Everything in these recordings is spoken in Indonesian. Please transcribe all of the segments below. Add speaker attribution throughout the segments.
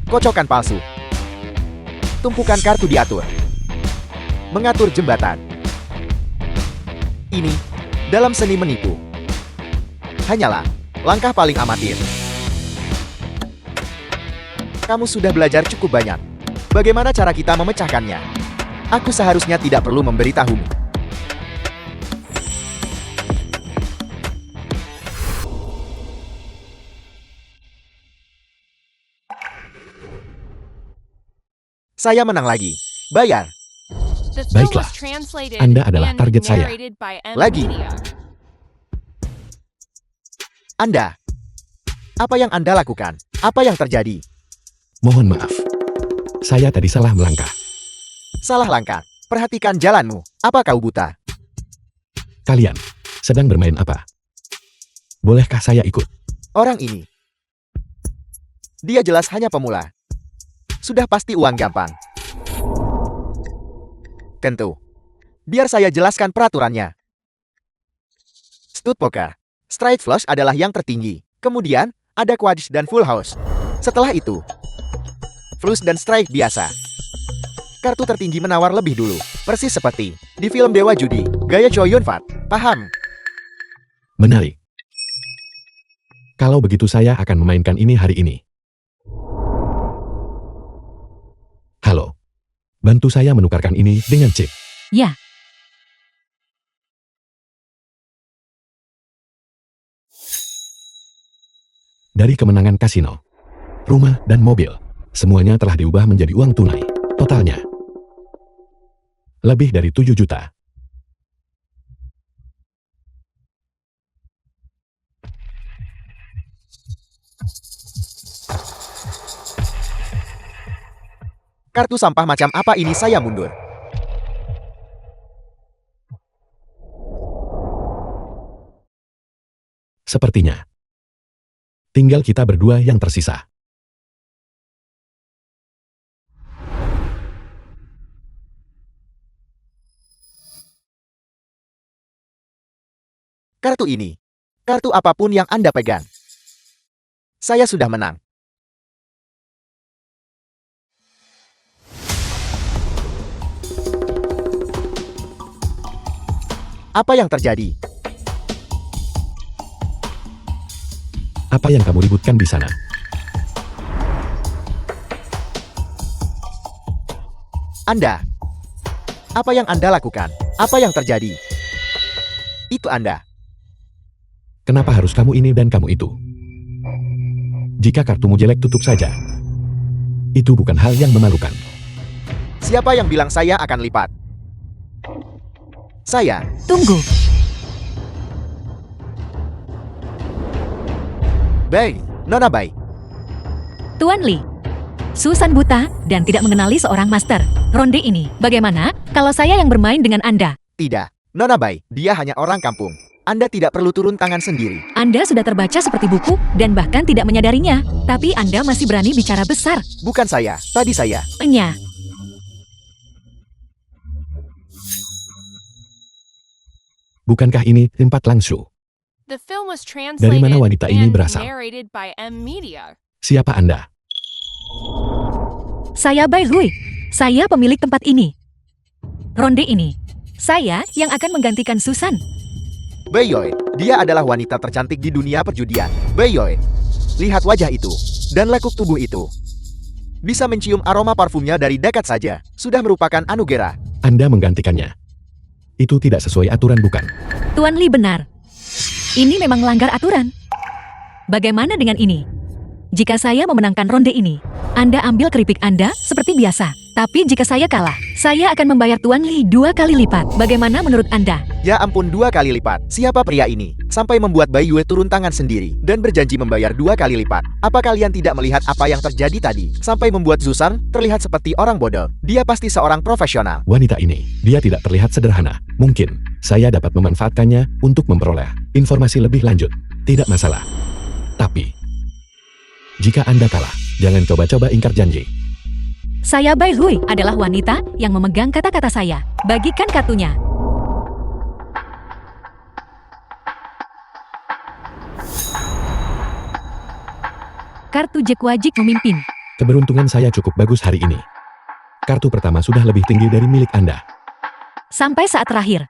Speaker 1: Kocokan palsu. Tumpukan kartu diatur. Mengatur jembatan. Ini, dalam seni menipu, hanyalah langkah paling amatir. Kamu sudah belajar cukup banyak. Bagaimana cara kita memecahkannya? Aku seharusnya tidak perlu memberitahumu. Saya menang lagi. Bayar.
Speaker 2: Baiklah, Anda adalah target saya.
Speaker 1: Lagi. Anda. Apa yang Anda lakukan? Apa yang terjadi?
Speaker 2: Mohon maaf. Saya tadi salah melangkah.
Speaker 1: Salah langkah. Perhatikan jalanmu. Apa kau buta?
Speaker 2: Kalian sedang bermain apa? Bolehkah saya ikut?
Speaker 1: Orang ini. Dia jelas hanya pemula. Sudah pasti uang gampang. Tentu. Biar saya jelaskan peraturannya. Stud poker. Straight flush adalah yang tertinggi. Kemudian, ada quads dan full house. Setelah itu, flush dan strike biasa. Kartu tertinggi menawar lebih dulu. Persis seperti di film Dewa Judi, gaya Cho Yun Fat. Paham?
Speaker 2: Menarik. Kalau begitu saya akan memainkan ini hari ini. Halo. Bantu saya menukarkan ini dengan chip.
Speaker 3: Ya.
Speaker 2: Dari kemenangan kasino, rumah dan mobil, semuanya telah diubah menjadi uang tunai. Totalnya lebih dari 7 juta.
Speaker 1: Kartu sampah macam apa ini? Saya mundur.
Speaker 2: Sepertinya tinggal kita berdua yang tersisa.
Speaker 1: Kartu ini. Kartu apapun yang Anda pegang. Saya sudah menang. Apa yang terjadi?
Speaker 2: Apa yang kamu ributkan di sana?
Speaker 1: Anda. Apa yang Anda lakukan? Apa yang terjadi? Itu Anda.
Speaker 2: Kenapa harus kamu ini dan kamu itu? Jika kartumu jelek, tutup saja. Itu bukan hal yang memalukan.
Speaker 1: Siapa yang bilang saya akan lipat? Saya.
Speaker 3: Tunggu.
Speaker 1: Baik, Nona baik.
Speaker 3: Tuan Lee. Susan buta dan tidak mengenali seorang master. Ronde ini, bagaimana kalau saya yang bermain dengan Anda?
Speaker 1: Tidak, Nona baik. Dia hanya orang kampung. Anda tidak perlu turun tangan sendiri.
Speaker 3: Anda sudah terbaca seperti buku dan bahkan tidak menyadarinya. Tapi Anda masih berani bicara besar.
Speaker 1: Bukan saya, tadi saya.
Speaker 3: Enya.
Speaker 2: Bukankah ini tempat langsung?
Speaker 4: Dari
Speaker 2: mana wanita ini berasal? Siapa Anda?
Speaker 3: Saya Bai Hui. Saya pemilik tempat ini. Ronde ini, saya yang akan menggantikan Susan.
Speaker 1: Bayoy, dia adalah wanita tercantik di dunia perjudian. Bayoy, lihat wajah itu, dan lekuk tubuh itu. Bisa mencium aroma parfumnya dari dekat saja, sudah merupakan anugerah.
Speaker 2: Anda menggantikannya. Itu tidak sesuai aturan, bukan?
Speaker 3: Tuan Lee benar. Ini memang melanggar aturan. Bagaimana dengan ini? Jika saya memenangkan ronde ini, Anda ambil keripik Anda seperti biasa. Tapi jika saya kalah, saya akan membayar Tuan Lee 2 kali lipat. Bagaimana menurut Anda?
Speaker 1: Ya ampun, 2 kali lipat. Siapa pria ini? Sampai membuat Bai Yue turun tangan sendiri dan berjanji membayar 2 kali lipat. Apa kalian tidak melihat apa yang terjadi tadi? Sampai membuat Susan terlihat seperti orang bodoh. Dia pasti seorang profesional.
Speaker 2: Wanita ini, dia tidak terlihat sederhana. Mungkin saya dapat memanfaatkannya untuk memperoleh informasi lebih lanjut. Tidak masalah. Tapi jika Anda kalah, jangan coba-coba ingkar janji.
Speaker 3: Saya Bai Hui adalah wanita yang memegang kata-kata saya. Bagikan kartunya. Kartu Jack Wajik memimpin.
Speaker 2: Keberuntungan saya cukup bagus hari ini. Kartu pertama sudah lebih tinggi dari milik Anda.
Speaker 3: Sampai saat terakhir.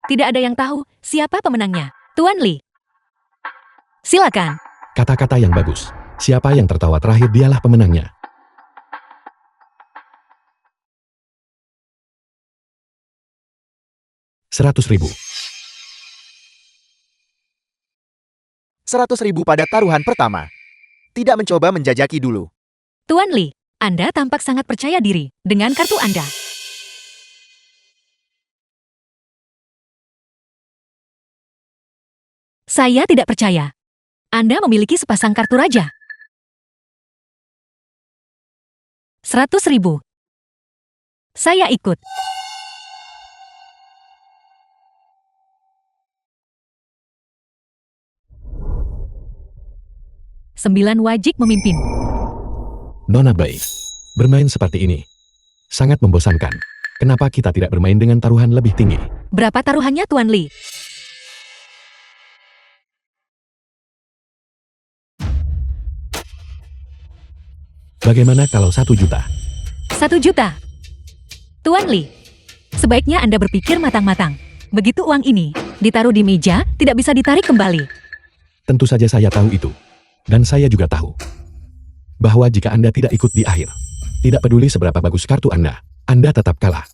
Speaker 3: Tidak ada yang tahu siapa pemenangnya. Tuan Lee. Silakan.
Speaker 2: Kata-kata yang bagus. Siapa yang tertawa terakhir dialah pemenangnya. Rp100.000.
Speaker 1: 100.000 pada taruhan pertama. Tidak mencoba menjajaki dulu.
Speaker 3: Tuan Lee, Anda tampak sangat percaya diri dengan kartu Anda. Saya tidak percaya. Anda memiliki sepasang kartu raja. 100.000. Saya ikut. Sembilan wajik memimpin.
Speaker 2: Nona Bai. Bermain seperti ini sangat membosankan. Kenapa kita tidak bermain dengan taruhan lebih tinggi?
Speaker 3: Berapa taruhannya Tuan Lee?
Speaker 2: Bagaimana kalau 1 juta?
Speaker 3: 1 juta. Tuan Lee, sebaiknya Anda berpikir matang-matang. Begitu uang ini ditaruh di meja, tidak bisa ditarik kembali.
Speaker 2: Tentu saja saya tahu itu. Dan saya juga tahu bahwa jika Anda tidak ikut di akhir, tidak peduli seberapa bagus kartu Anda tetap kalah.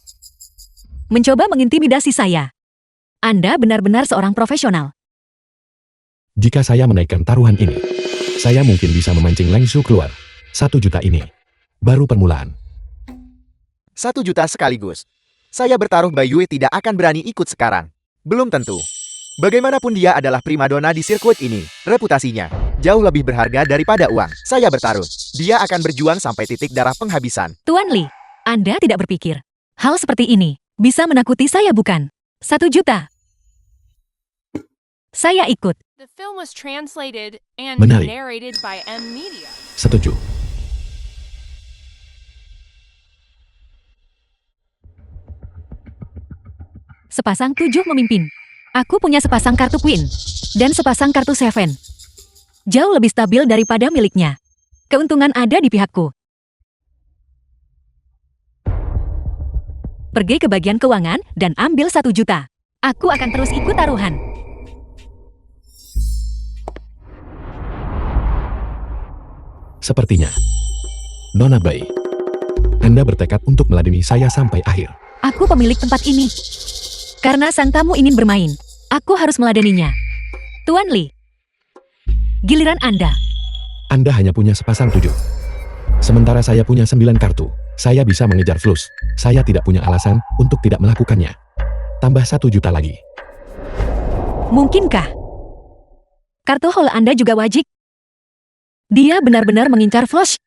Speaker 3: Mencoba mengintimidasi saya. Anda benar-benar seorang profesional.
Speaker 2: Jika saya menaikkan taruhan ini, saya mungkin bisa memancing Lengsu keluar. 1 juta ini baru permulaan.
Speaker 1: 1 juta sekaligus. Saya bertaruh Bai Yue tidak akan berani ikut sekarang. Belum tentu. Bagaimanapun dia adalah primadona di sirkuit ini, reputasinya jauh lebih berharga daripada uang. Saya bertaruh, dia akan berjuang sampai titik darah penghabisan.
Speaker 3: Tuan Lee, Anda tidak berpikir hal seperti ini bisa menakuti saya bukan? 1 juta. Saya ikut.
Speaker 4: The film was translated and
Speaker 2: Menarik.
Speaker 4: narrated by M Media.
Speaker 2: Setuju.
Speaker 3: Sepasang 7 memimpin. Aku punya sepasang kartu Queen dan sepasang kartu Seven. Jauh lebih stabil daripada miliknya. Keuntungan ada di pihakku. Pergi ke bagian keuangan dan ambil 1 juta. Aku akan terus ikut taruhan.
Speaker 2: Sepertinya Nona Bai, Anda bertekad untuk meladeni saya sampai akhir.
Speaker 3: Aku pemilik tempat ini. Karena sang tamu ingin bermain, aku harus meladeninya. Tuan Lee, giliran Anda.
Speaker 2: Anda hanya punya sepasang 7. Sementara saya punya 9 kartu. Saya bisa mengejar flush. Saya tidak punya alasan untuk tidak melakukannya. Tambah 1 juta lagi.
Speaker 3: Mungkinkah? Kartu haul Anda juga wajib. Dia benar-benar mengincar flush.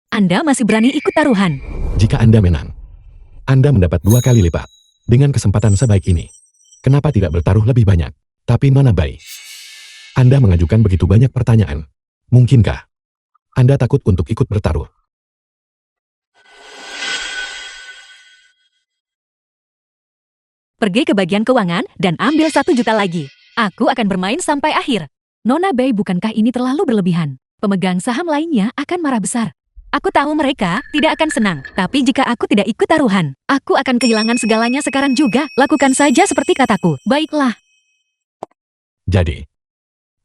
Speaker 3: Anda masih berani ikut taruhan.
Speaker 2: Jika Anda menang, Anda mendapat 2 kali lipat. Dengan kesempatan sebaik ini, kenapa tidak bertaruh lebih banyak? Tapi Nona Bai, Anda mengajukan begitu banyak pertanyaan. Mungkinkah Anda takut untuk ikut bertaruh?
Speaker 3: Pergi ke bagian keuangan dan ambil 1 juta lagi. Aku akan bermain sampai akhir. Nona Bai, bukankah ini terlalu berlebihan? Pemegang saham lainnya akan marah besar. Aku tahu mereka tidak akan senang. Tapi jika aku tidak ikut taruhan, aku akan kehilangan segalanya sekarang juga. Lakukan saja seperti kataku. Baiklah.
Speaker 2: Jadi,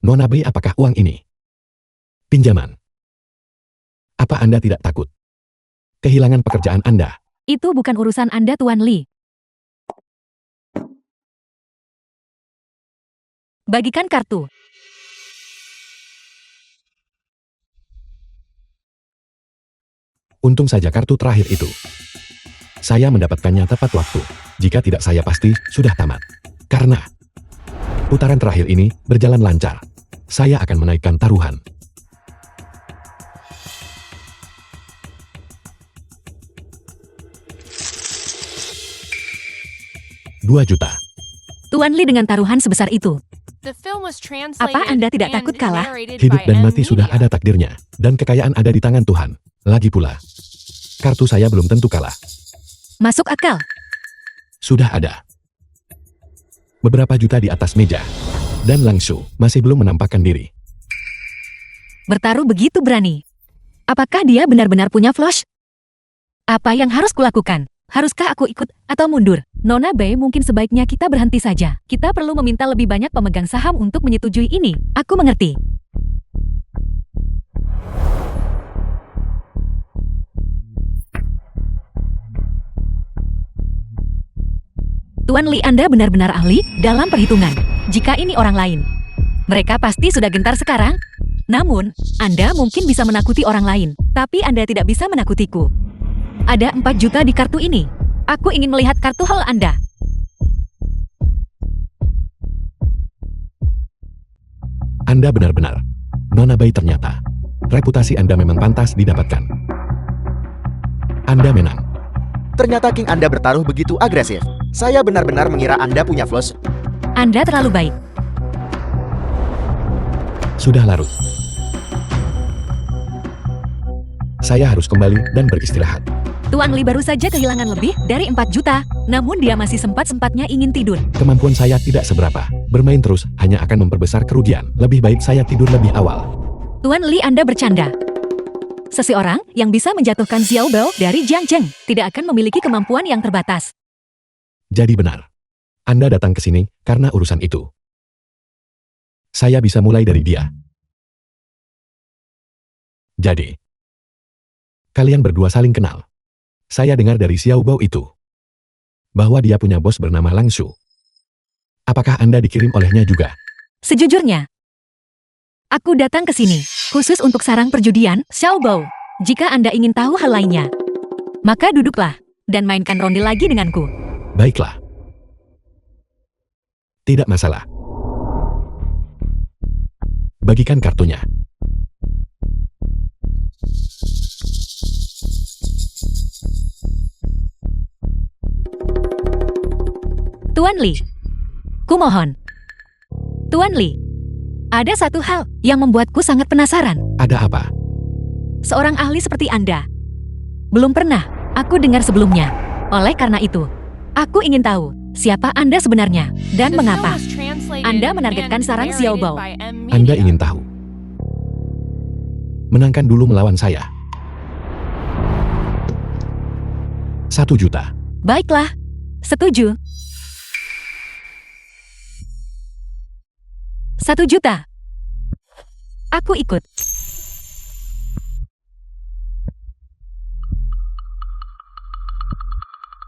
Speaker 2: Nona Bai, apakah uang ini pinjaman? Apa Anda tidak takut kehilangan pekerjaan Anda?
Speaker 3: Itu bukan urusan Anda, Tuan Lee. Bagikan kartu.
Speaker 2: Untung saja kartu terakhir itu. Saya mendapatkannya tepat waktu. Jika tidak, saya pasti sudah tamat. Karena putaran terakhir ini berjalan lancar. Saya akan menaikkan taruhan. Rp2 juta.
Speaker 3: Tuan Lee, dengan taruhan sebesar itu,
Speaker 4: The film was translated
Speaker 3: apa Anda tidak
Speaker 4: and
Speaker 3: takut kalah?
Speaker 4: narrated
Speaker 2: Hidup
Speaker 4: by
Speaker 2: dan
Speaker 4: M
Speaker 2: mati sudah
Speaker 4: Media.
Speaker 2: ada takdirnya. Dan kekayaan ada di tangan Tuhan. Lagi pula, kartu saya belum tentu kalah.
Speaker 3: Masuk akal.
Speaker 2: Sudah ada beberapa juta di atas meja. Dan Langsu masih belum menampakkan diri.
Speaker 3: Bertaruh begitu berani. Apakah dia benar-benar punya flush? Apa yang harus kulakukan? Haruskah aku ikut atau mundur? Nona Bay, mungkin sebaiknya kita berhenti saja. Kita perlu meminta lebih banyak pemegang saham untuk menyetujui ini. Aku mengerti. Tuan Li, Anda benar-benar ahli dalam perhitungan. Jika ini orang lain, mereka pasti sudah gentar sekarang. Namun, Anda mungkin bisa menakuti orang lain, tapi Anda tidak bisa menakutiku. Ada 4 juta di kartu ini. Aku ingin melihat kartu hall Anda.
Speaker 2: Anda benar-benar. Nona Bay, ternyata reputasi Anda memang pantas didapatkan. Anda menang.
Speaker 1: Ternyata King Anda bertaruh begitu agresif. Saya benar-benar mengira Anda punya flush.
Speaker 3: Anda terlalu baik.
Speaker 2: Sudah larut. Saya harus kembali dan beristirahat.
Speaker 3: Tuan Li baru saja kehilangan lebih dari 4 juta, namun dia masih sempat-sempatnya ingin tidur.
Speaker 2: Kemampuan saya tidak seberapa. Bermain terus hanya akan memperbesar kerugian. Lebih baik saya tidur lebih awal.
Speaker 3: Tuan Li, Anda bercanda. Seseorang yang bisa menjatuhkan Xiao Bao dari Jiang Zheng tidak akan memiliki kemampuan yang terbatas.
Speaker 2: Jadi benar. Anda datang ke sini karena urusan itu. Saya bisa mulai dari dia. Jadi, kalian berdua saling kenal. Saya dengar dari Xiao Bao itu bahwa dia punya bos bernama Lang Shu. Apakah Anda dikirim olehnya juga?
Speaker 3: Sejujurnya, aku datang ke sini khusus untuk sarang perjudian Xiao Bao. Jika Anda ingin tahu hal lainnya, maka duduklah dan mainkan ronde lagi denganku.
Speaker 2: Baiklah. Tidak masalah. Bagikan kartunya.
Speaker 3: Tuan Li, kumohon. Tuan Li, ada satu hal yang membuatku sangat penasaran.
Speaker 2: Ada apa?
Speaker 3: Seorang ahli seperti Anda belum pernah aku dengar sebelumnya. Oleh karena itu, aku ingin tahu siapa Anda sebenarnya dan
Speaker 4: The film
Speaker 3: mengapa
Speaker 4: was translated
Speaker 3: Anda menargetkan
Speaker 4: and
Speaker 3: sarang Xiao
Speaker 4: narrated
Speaker 3: Bao.
Speaker 4: by M
Speaker 2: Anda
Speaker 4: Media.
Speaker 2: ingin tahu? Menangkan dulu melawan saya. 1 juta.
Speaker 3: Baiklah, setuju. 1 juta. Aku ikut.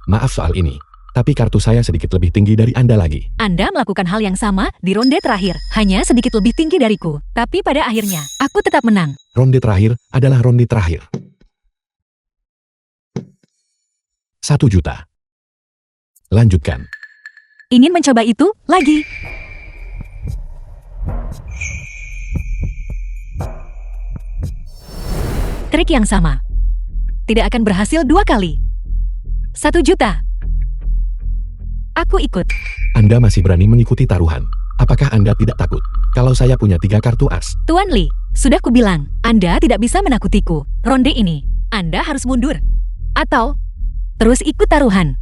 Speaker 2: Maaf soal ini, tapi kartu saya sedikit lebih tinggi dari Anda lagi.
Speaker 3: Anda melakukan hal yang sama di ronde terakhir, hanya sedikit lebih tinggi dariku. Tapi pada akhirnya, aku tetap menang.
Speaker 2: Ronde terakhir adalah ronde terakhir. 1 juta. Lanjutkan.
Speaker 3: Ingin mencoba itu lagi? Trik yang sama. Tidak akan berhasil 2 kali. 1 juta. Aku ikut.
Speaker 2: Anda masih berani mengikuti taruhan. Apakah Anda tidak takut? Kalau saya punya 3 kartu as,
Speaker 3: Tuan Li, sudah kubilang, Anda tidak bisa menakutiku. Ronde ini, Anda harus mundur. Atau, terus ikut taruhan.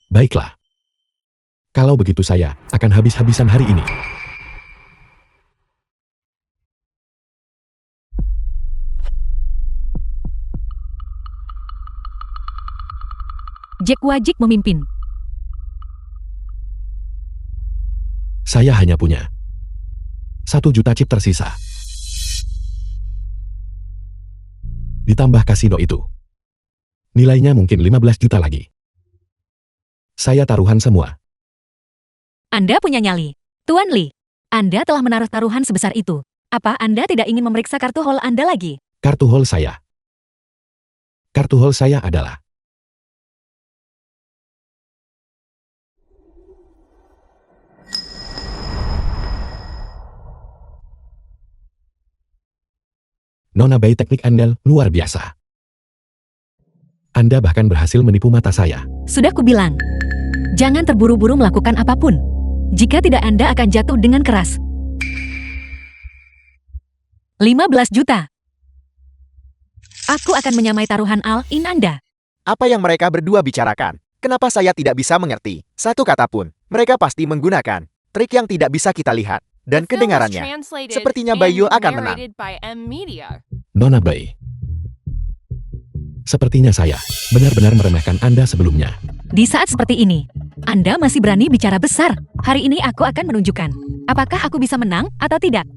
Speaker 2: baiklah. Kalau begitu saya akan habis-habisan hari ini.
Speaker 3: Jack Wajik memimpin.
Speaker 2: Saya hanya punya 1 juta chip tersisa. Ditambah kasino itu. Nilainya mungkin 15 juta lagi. Saya taruhan semua.
Speaker 3: Anda punya nyali. Tuan Li, Anda telah menaruh taruhan sebesar itu. Apa Anda tidak ingin memeriksa kartu hall Anda lagi?
Speaker 2: Kartu hall saya. Kartu hall saya adalah Nona Bay. Teknik Anda luar biasa. Anda bahkan berhasil menipu mata saya.
Speaker 3: Sudah kubilang, jangan terburu-buru melakukan apapun. Jika tidak, Anda akan jatuh dengan keras. 15 juta. Aku akan menyamai taruhan all-in Anda.
Speaker 1: Apa yang mereka berdua bicarakan? Kenapa saya tidak bisa mengerti satu kata pun? Mereka pasti menggunakan trik yang tidak bisa kita lihat. Dan
Speaker 4: The film was
Speaker 1: kedengarannya,
Speaker 4: translated
Speaker 1: sepertinya
Speaker 4: and
Speaker 1: Bayu akan menang.
Speaker 4: narrated by M Media.
Speaker 2: Nona Bai. Sepertinya saya benar-benar meremehkan Anda sebelumnya.
Speaker 3: Di saat seperti ini, Anda masih berani bicara besar. Hari ini aku akan menunjukkan apakah aku bisa menang atau tidak.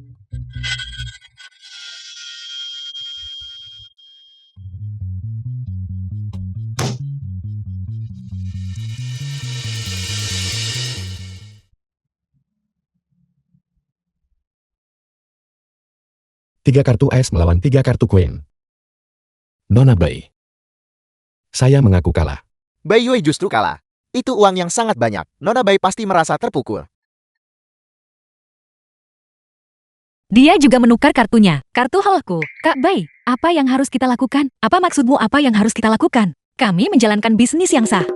Speaker 2: Tiga kartu es melawan 3 kartu koin. Nona Bai. Saya mengaku kalah.
Speaker 1: Bayu justru kalah. Itu uang yang sangat banyak. Nona Bai pasti merasa terpukul.
Speaker 3: Dia juga menukar kartunya. Kartu halku. Kak Bai, apa yang harus kita lakukan? Apa maksudmu apa yang harus kita lakukan? Kami menjalankan bisnis yang sah.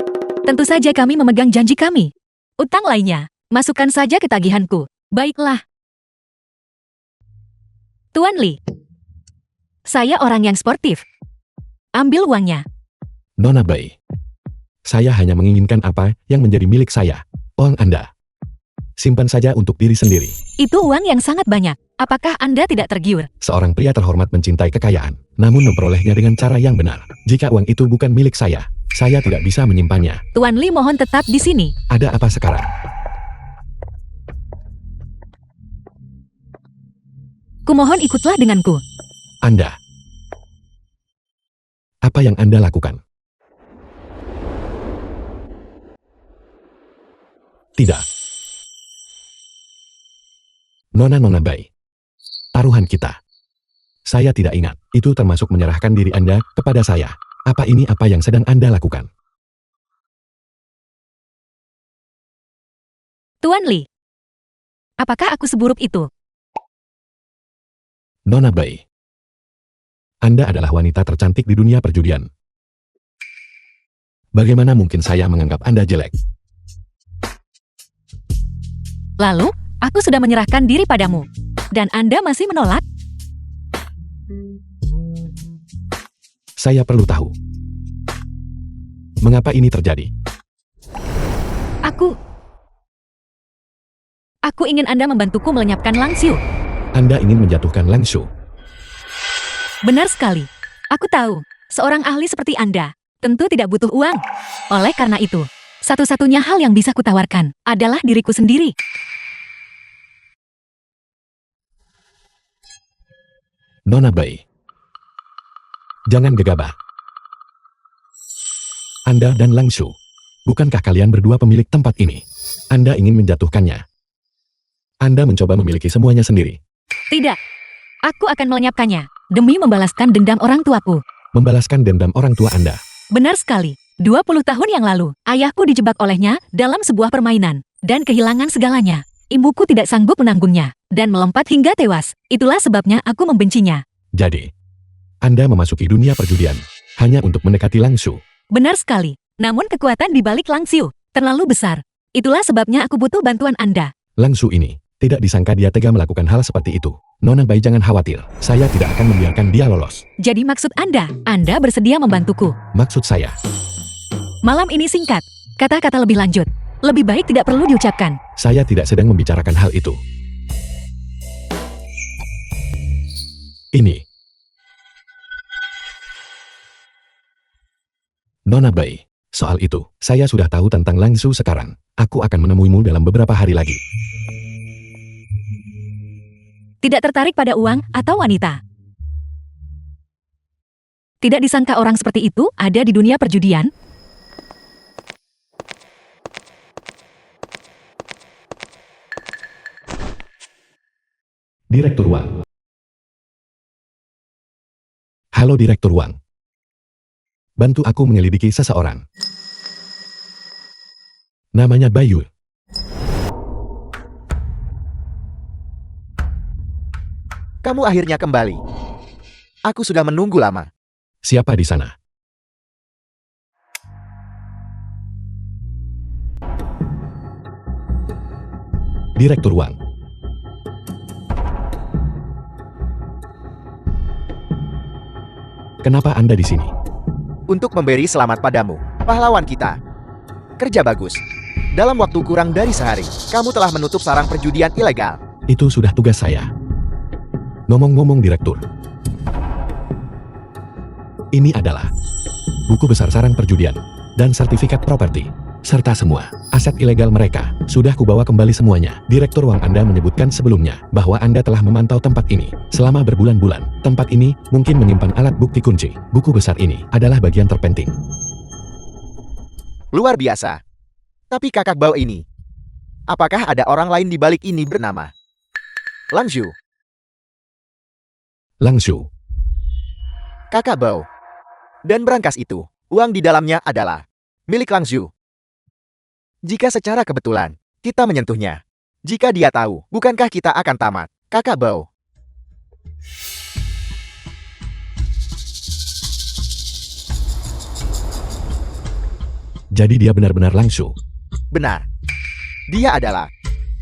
Speaker 3: Tentu saja kami memegang janji kami. Utang lainnya, masukkan saja ke tagihanku. Baiklah. Tuan Li. Saya orang yang sportif. Ambil uangnya.
Speaker 2: Nona Bai. Saya hanya menginginkan apa yang menjadi milik saya. Uang Anda. Simpan saja untuk diri sendiri.
Speaker 3: Itu uang yang sangat banyak. Apakah Anda tidak tergiur?
Speaker 2: Seorang pria terhormat mencintai kekayaan, namun memperolehnya dengan cara yang benar. Jika uang itu bukan milik saya tidak bisa menyimpannya.
Speaker 3: Tuan Li mohon tetap di sini.
Speaker 2: Ada apa sekarang?
Speaker 3: Kumohon ikutlah denganku.
Speaker 2: Anda. Apa yang Anda lakukan? Tidak. Nona Bai. Taruhan kita. Saya tidak ingat. Itu termasuk menyerahkan diri Anda kepada saya. Apa ini apa yang sedang Anda lakukan?
Speaker 3: Tuan Li. Apakah aku seburuk itu?
Speaker 2: Nona Bai. Anda adalah wanita tercantik di dunia perjudian. Bagaimana mungkin saya menganggap Anda jelek?
Speaker 3: Lalu, aku sudah menyerahkan diri padamu. Dan Anda masih menolak?
Speaker 2: Saya perlu tahu. Mengapa ini terjadi?
Speaker 3: Aku ingin Anda membantuku melenyapkan Langxiu.
Speaker 2: Anda ingin menjatuhkan Langshu.
Speaker 3: Benar sekali. Aku tahu, seorang ahli seperti Anda tentu tidak butuh uang. Oleh karena itu, satu-satunya hal yang bisa kutawarkan adalah diriku sendiri.
Speaker 2: Nona Bai. Jangan gegabah. Anda dan Langshu. Bukankah kalian berdua pemilik tempat ini? Anda ingin menjatuhkannya. Anda mencoba memiliki semuanya sendiri.
Speaker 3: Tidak. Aku akan melenyapkannya demi membalaskan dendam orang tuaku.
Speaker 2: Membalaskan dendam orang tua Anda.
Speaker 3: Benar sekali. 20 tahun yang lalu, ayahku dijebak olehnya dalam sebuah permainan dan kehilangan segalanya. Ibuku tidak sanggup menanggungnya dan melompat hingga tewas. Itulah sebabnya aku membencinya.
Speaker 2: Jadi, Anda memasuki dunia perjudian hanya untuk mendekati Langshu.
Speaker 3: Benar sekali. Namun kekuatan di balik Langxiu terlalu besar. Itulah sebabnya aku butuh bantuan Anda.
Speaker 2: Langshu ini, tidak disangka dia tega melakukan hal seperti itu. Nona Bai jangan khawatir, saya tidak akan membiarkan dia lolos.
Speaker 3: Jadi maksud Anda bersedia membantuku.
Speaker 2: Maksud saya,
Speaker 3: Malam ini singkat. Kata-kata lebih lanjut. Lebih baik tidak perlu diucapkan.
Speaker 2: saya tidak sedang membicarakan hal itu. Ini. Nona Bai, soal itu, saya sudah tahu tentang Langshu sekarang. Aku akan menemuimu dalam beberapa hari lagi.
Speaker 3: Tidak tertarik pada uang atau wanita. Tidak disangka orang seperti itu ada di dunia perjudian.
Speaker 2: Direktur Wang. Halo Direktur Wang. Bantu aku menyelidiki seseorang. Namanya Bayu.
Speaker 1: Kamu akhirnya kembali. Aku sudah menunggu lama.
Speaker 2: Siapa di sana? Direktur Wang. Kenapa Anda di sini?
Speaker 1: Untuk memberi selamat padamu, pahlawan kita. Kerja bagus. Dalam waktu kurang dari sehari, kamu telah menutup sarang perjudian ilegal.
Speaker 2: Itu sudah tugas saya. Ngomong-ngomong Direktur. Ini adalah buku besar sarang perjudian dan sertifikat properti, serta semua aset ilegal mereka. Sudah kubawa kembali semuanya. Direktur Uang Anda menyebutkan sebelumnya bahwa Anda telah memantau tempat ini selama berbulan-bulan. Tempat ini mungkin menyimpan alat bukti kunci. Buku besar ini adalah bagian terpenting.
Speaker 1: Luar biasa. Tapi kakak Bao ini, apakah ada orang lain di balik ini bernama Lang Zhu?
Speaker 2: Lang Zhu.
Speaker 1: Kakak Bao. Dan berangkas itu, uang di dalamnya adalah milik Lang Zhu. Jika secara kebetulan, kita menyentuhnya. Jika dia tahu, bukankah kita akan tamat, kakak Bao?
Speaker 2: Jadi dia benar-benar Lang Zhu.
Speaker 1: Benar. Dia adalah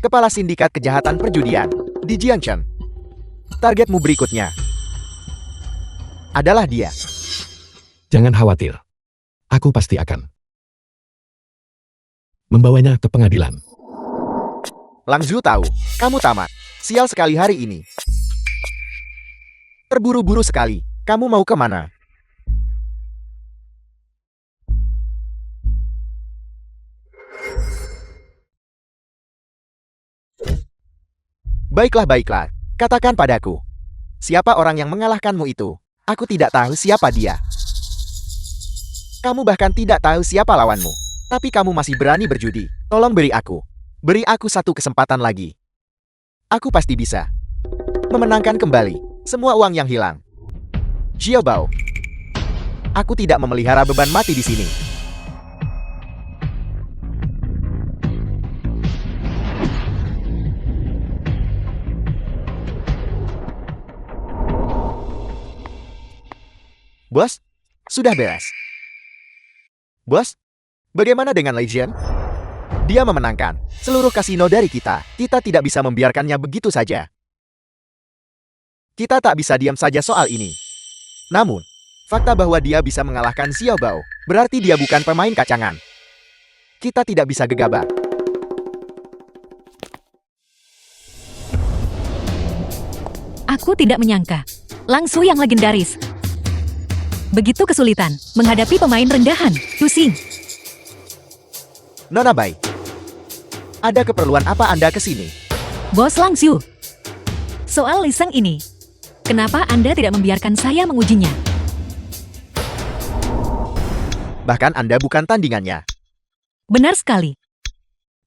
Speaker 1: kepala sindikat kejahatan perjudian di Jiangchen. Targetmu berikutnya adalah dia.
Speaker 2: Jangan khawatir. Aku pasti akan membawanya ke pengadilan.
Speaker 1: Lang Zhu tahu, kamu tamat. Sial sekali hari ini. Terburu-buru sekali. Kamu mau kemana? Baiklah, baiklah. Katakan padaku. Siapa orang yang mengalahkanmu itu? Aku tidak tahu siapa dia. Kamu bahkan tidak tahu siapa lawanmu. Tapi kamu masih berani berjudi. Tolong beri aku. Beri aku satu kesempatan lagi. Aku pasti bisa memenangkan kembali semua uang yang hilang. Xiao Bao. Aku tidak memelihara beban mati di sini. Bos, sudah beres. Bos, bagaimana dengan Legion? Dia memenangkan seluruh kasino dari kita. Kita tidak bisa membiarkannya begitu saja. Kita tak bisa diam saja soal ini. Namun, fakta bahwa dia bisa mengalahkan Xiao Bao berarti dia bukan pemain kacangan. Kita tidak bisa gegabah.
Speaker 3: Aku tidak menyangka. Lang Zhu yang legendaris begitu kesulitan menghadapi pemain rendahan, Tusing.
Speaker 1: Nona Bai, ada keperluan apa Anda ke sini?
Speaker 3: Bos Lang Zhu. Soal Liseng ini, kenapa Anda tidak membiarkan saya mengujinya?
Speaker 1: Bahkan Anda bukan tandingannya.
Speaker 3: Benar sekali.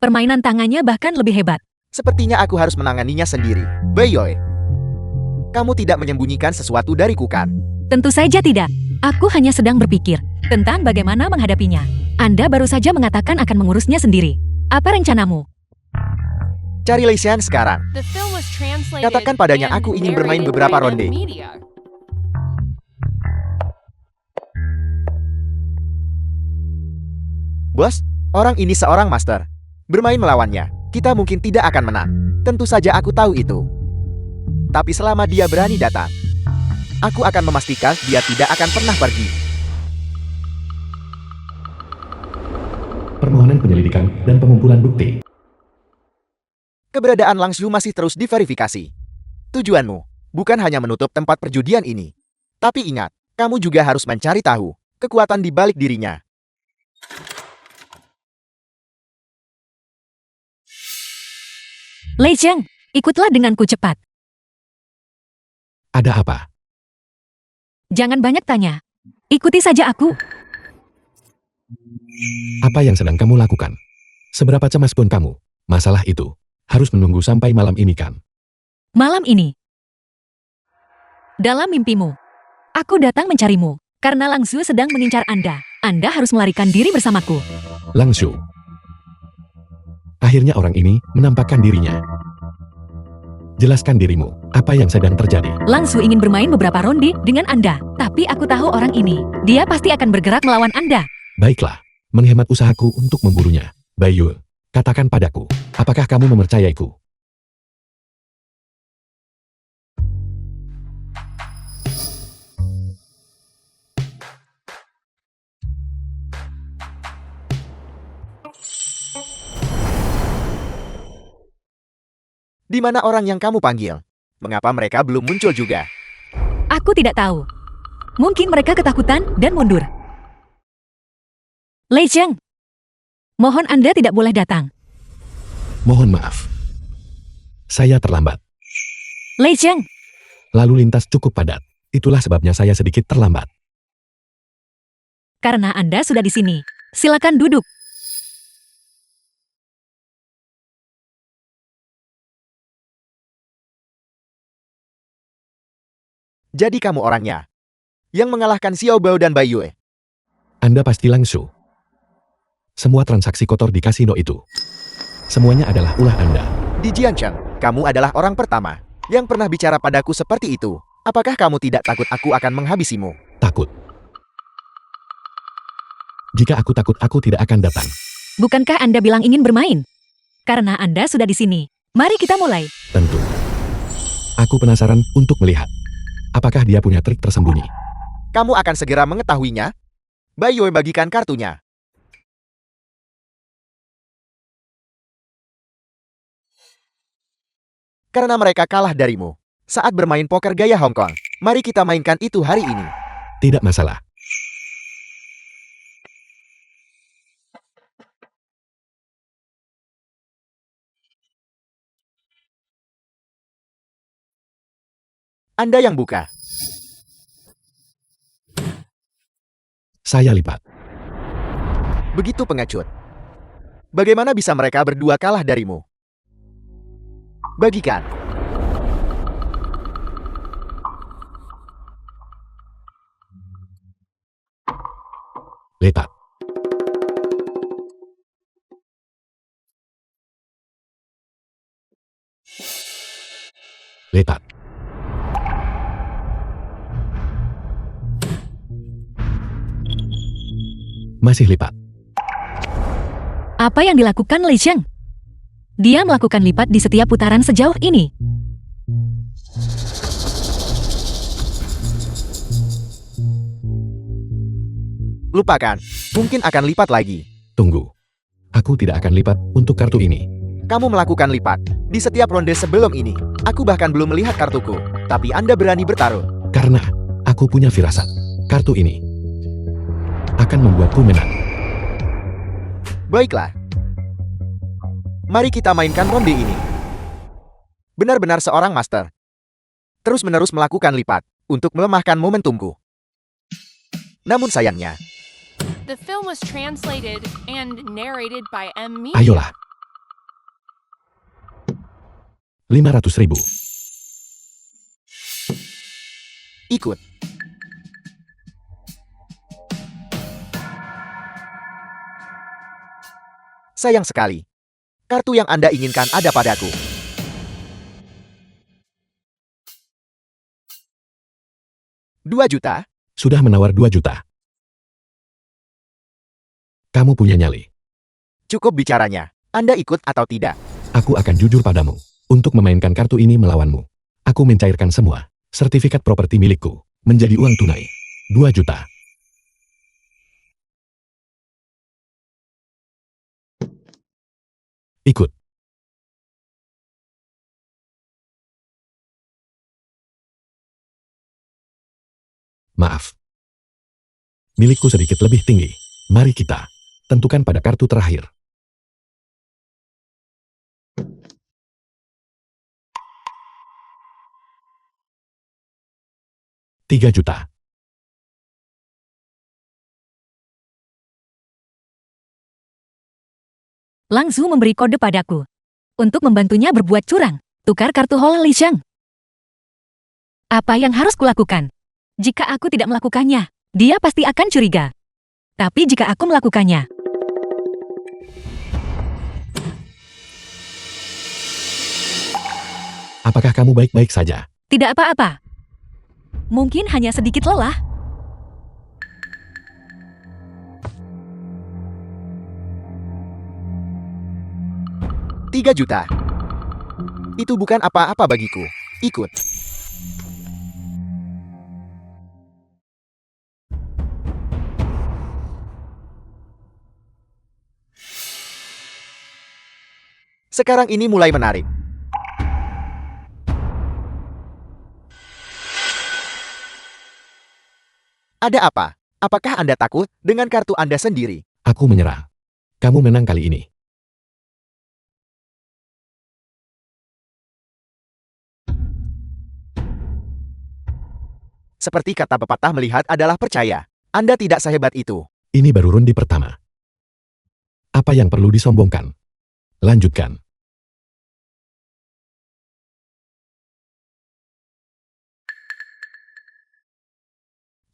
Speaker 3: Permainan tangannya bahkan lebih hebat.
Speaker 1: Sepertinya aku harus menanganinya sendiri. Bai Yoi, kamu tidak menyembunyikan sesuatu dariku kan?
Speaker 3: Tentu saja tidak. Aku hanya sedang berpikir tentang bagaimana menghadapinya. Anda baru saja mengatakan akan mengurusnya sendiri. Apa rencanamu?
Speaker 1: Cari Lei Xian sekarang.
Speaker 4: The film was translated
Speaker 1: Katakan padanya
Speaker 4: and
Speaker 1: aku ingin bermain
Speaker 4: narrated
Speaker 1: beberapa
Speaker 4: by
Speaker 1: ronde.
Speaker 4: M Media.
Speaker 1: Bos, orang ini seorang master. Bermain melawannya, kita mungkin tidak akan menang. Tentu saja aku tahu itu. Tapi selama dia berani datang, aku akan memastikan dia tidak akan pernah pergi.
Speaker 2: Permohonan penyelidikan dan pengumpulan bukti.
Speaker 1: Keberadaan Lang Zhu masih terus diverifikasi. Tujuanmu bukan hanya menutup tempat perjudian ini. Tapi ingat, kamu juga harus mencari tahu kekuatan di balik dirinya.
Speaker 3: Lei Zheng, ikutlah denganku cepat.
Speaker 2: Ada apa?
Speaker 3: Jangan banyak tanya. Ikuti saja aku.
Speaker 2: Apa yang sedang kamu lakukan? Seberapa cemas pun kamu, masalah itu harus menunggu sampai malam ini kan?
Speaker 3: Malam ini, dalam mimpimu, aku datang mencarimu. Karena Lang Zhu sedang mengincar Anda. Anda harus melarikan diri bersamaku.
Speaker 2: Lang Zhu. Akhirnya orang ini menampakkan dirinya. Jelaskan dirimu, apa yang sedang terjadi?
Speaker 3: Lang Zhu ingin bermain beberapa ronde dengan Anda. Tapi aku tahu orang ini. Dia pasti akan bergerak melawan Anda.
Speaker 2: Baiklah, menghemat usahaku untuk memburunya. Bai Yul, katakan padaku, apakah kamu mempercayaiku?
Speaker 1: Di mana orang yang kamu panggil? Mengapa mereka belum muncul juga?
Speaker 3: Aku tidak tahu. Mungkin mereka ketakutan dan mundur. Lei Zheng, mohon Anda tidak boleh datang.
Speaker 2: Mohon maaf. Saya terlambat.
Speaker 3: Lei Zheng,
Speaker 2: Lalu lintas cukup padat. Itulah sebabnya saya sedikit terlambat.
Speaker 3: karena Anda sudah di sini. Silakan duduk.
Speaker 1: Jadi kamu orangnya yang mengalahkan Xiao Bao dan Bai Yue.
Speaker 2: Anda pasti langsung. Semua transaksi kotor di kasino itu. Semuanya adalah ulah Anda.
Speaker 1: Di Jiancheng, kamu adalah orang pertama yang pernah bicara padaku seperti itu. Apakah kamu tidak takut aku akan menghabisimu?
Speaker 2: Takut. Jika aku takut, aku tidak akan datang.
Speaker 3: Bukankah Anda bilang ingin bermain? Karena Anda sudah di sini. Mari kita mulai.
Speaker 2: Tentu. Aku penasaran untuk melihat. Apakah dia punya trik tersembunyi?
Speaker 1: Kamu akan segera mengetahuinya. Bai Yue bagikan kartunya. Karena mereka kalah darimu saat bermain poker gaya Hong Kong. Mari kita mainkan itu hari ini.
Speaker 2: Tidak masalah.
Speaker 1: Anda yang buka.
Speaker 2: Saya lipat.
Speaker 1: Begitu pengecut. Bagaimana bisa mereka berdua kalah darimu? Bagikan.
Speaker 2: Lipat. Lipat. Masih lipat.
Speaker 3: Apa yang dilakukan Lei Zheng? Dia melakukan lipat di setiap putaran sejauh ini.
Speaker 1: Lupakan. Mungkin akan lipat lagi.
Speaker 2: Tunggu. Aku tidak akan lipat untuk kartu ini.
Speaker 1: Kamu melakukan lipat di setiap ronde sebelum ini. Aku bahkan belum melihat kartuku. Tapi Anda berani bertarung.
Speaker 2: Karena aku punya firasat. Kartu ini akan membuatku menang.
Speaker 1: Baiklah. Mari kita mainkan ronde ini. Benar-benar seorang master. Terus-menerus melakukan lipat untuk melemahkan momentumku. Namun sayangnya,
Speaker 4: The film was translated and narrated by M Media.
Speaker 2: Ayolah. 500.000.
Speaker 1: ikut. Sayang sekali. Kartu yang Anda inginkan ada padaku. $2 juta?
Speaker 2: Sudah menawar 2 juta. Kamu punya nyali.
Speaker 1: Cukup bicaranya. Anda ikut atau tidak?
Speaker 2: Aku akan jujur padamu. Untuk memainkan kartu ini melawanmu, aku mencairkan semua sertifikat properti milikku menjadi uang tunai. 2 juta. Ikut. Maaf. Milikku sedikit lebih tinggi. Mari kita tentukan pada kartu terakhir. $3 juta.
Speaker 3: Langsung memberi kode padaku. Untuk membantunya berbuat curang. Tukar kartu Hol Li Zheng. Apa yang harus kulakukan? Jika aku tidak melakukannya, dia pasti akan curiga. Tapi jika aku melakukannya,
Speaker 2: Apakah kamu baik-baik saja?
Speaker 3: tidak apa-apa. Mungkin hanya sedikit lelah.
Speaker 1: $3 juta. Itu bukan apa-apa bagiku. Ikut. Sekarang ini mulai menarik. Ada apa? Apakah Anda takut dengan kartu Anda sendiri?
Speaker 2: Aku menyerah. Kamu menang kali ini.
Speaker 1: Seperti kata pepatah, melihat adalah percaya. Anda tidak sehebat itu.
Speaker 2: Ini baru ronde pertama. Apa yang perlu disombongkan? Lanjutkan.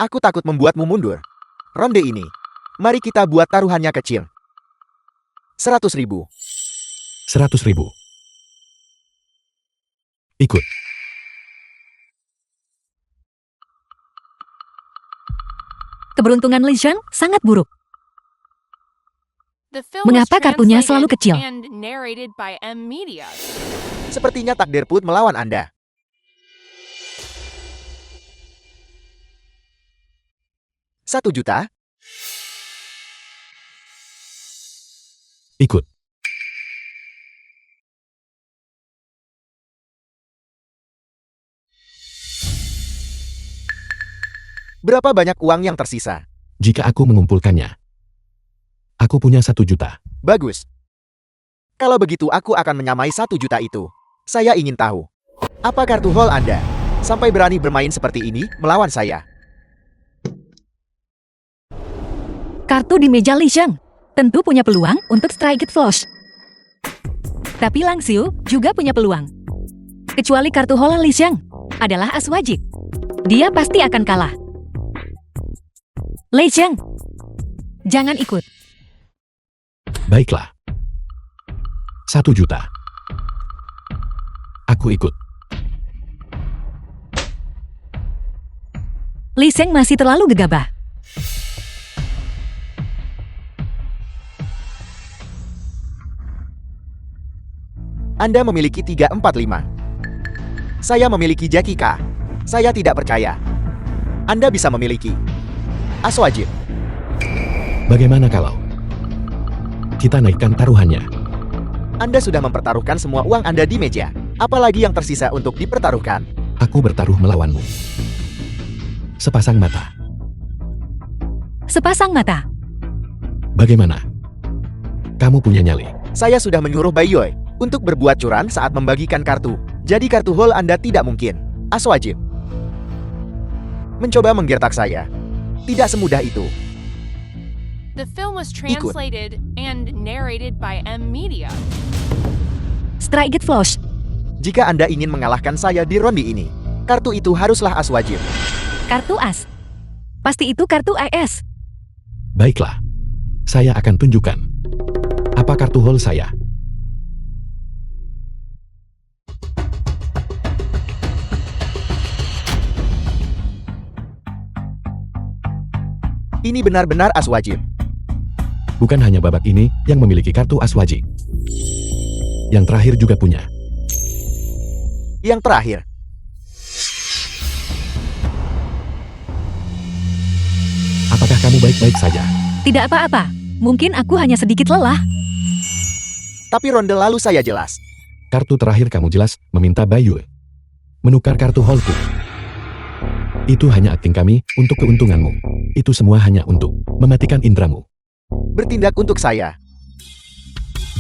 Speaker 1: Aku takut membuatmu mundur. Ronde ini. Mari kita buat taruhannya kecil. 100.000.
Speaker 2: 100.000. Ikut.
Speaker 3: Keberuntungan Li Xiang sangat buruk.
Speaker 4: The film
Speaker 3: Mengapa
Speaker 4: was
Speaker 3: kartunya selalu
Speaker 4: translated
Speaker 3: kecil?
Speaker 4: and narrated by M Media.
Speaker 1: Sepertinya takdir put melawan Anda. $1.000.000.
Speaker 2: Ikut.
Speaker 1: Berapa banyak uang yang tersisa?
Speaker 2: Jika aku mengumpulkannya. Aku punya 1 juta.
Speaker 1: Bagus. Kalau begitu aku akan menyamai 1 juta itu. Saya ingin tahu. Apa kartu haul Anda? Sampai berani bermain seperti ini melawan saya.
Speaker 3: Kartu di meja Li Xiang tentu punya peluang untuk strike it flush. Tapi Lang Xiu juga punya peluang. Kecuali kartu haul Li Xiang adalah as wajib. Dia pasti akan kalah. Li Xiang, jangan ikut.
Speaker 2: Baiklah. 1 juta. Aku ikut.
Speaker 3: Li Xiang masih terlalu gegabah.
Speaker 1: Anda memiliki 345. Saya memiliki Jackie K. Saya tidak percaya. Anda bisa memiliki as wajib.
Speaker 2: Bagaimana kalau kita naikkan taruhannya?
Speaker 1: Anda sudah mempertaruhkan semua uang Anda di meja. Apalagi yang tersisa untuk dipertaruhkan?
Speaker 2: Aku bertaruh melawanmu. Sepasang mata.
Speaker 3: Sepasang mata.
Speaker 2: Bagaimana? Kamu punya nyali.
Speaker 1: Saya sudah menyuruh Bayoy untuk berbuat curang saat membagikan kartu. Jadi kartu haul Anda tidak mungkin as wajib. Mencoba menggertak saya. Tidak semudah itu.
Speaker 4: The film was translated and narrated by M Media.
Speaker 3: Strike it flush.
Speaker 1: Jika Anda ingin mengalahkan saya di ronde ini, kartu itu haruslah as wajib.
Speaker 3: Kartu as. Pasti itu kartu AS.
Speaker 2: Baiklah. Saya akan tunjukkan. Apa kartu haul saya?
Speaker 1: Ini benar-benar as wajib.
Speaker 2: Bukan hanya babak ini yang memiliki kartu as wajib. Yang terakhir juga punya.
Speaker 1: Yang terakhir,
Speaker 2: Apakah kamu baik-baik saja?
Speaker 3: Tidak apa-apa. Mungkin aku hanya sedikit lelah.
Speaker 1: tapi ronde lalu saya jelas.
Speaker 2: Kartu terakhir kamu jelas meminta Bayu menukar kartu haulku. Itu hanya akting kami untuk keuntunganmu. Itu semua hanya untuk mematikan indramu.
Speaker 1: Bertindak untuk saya.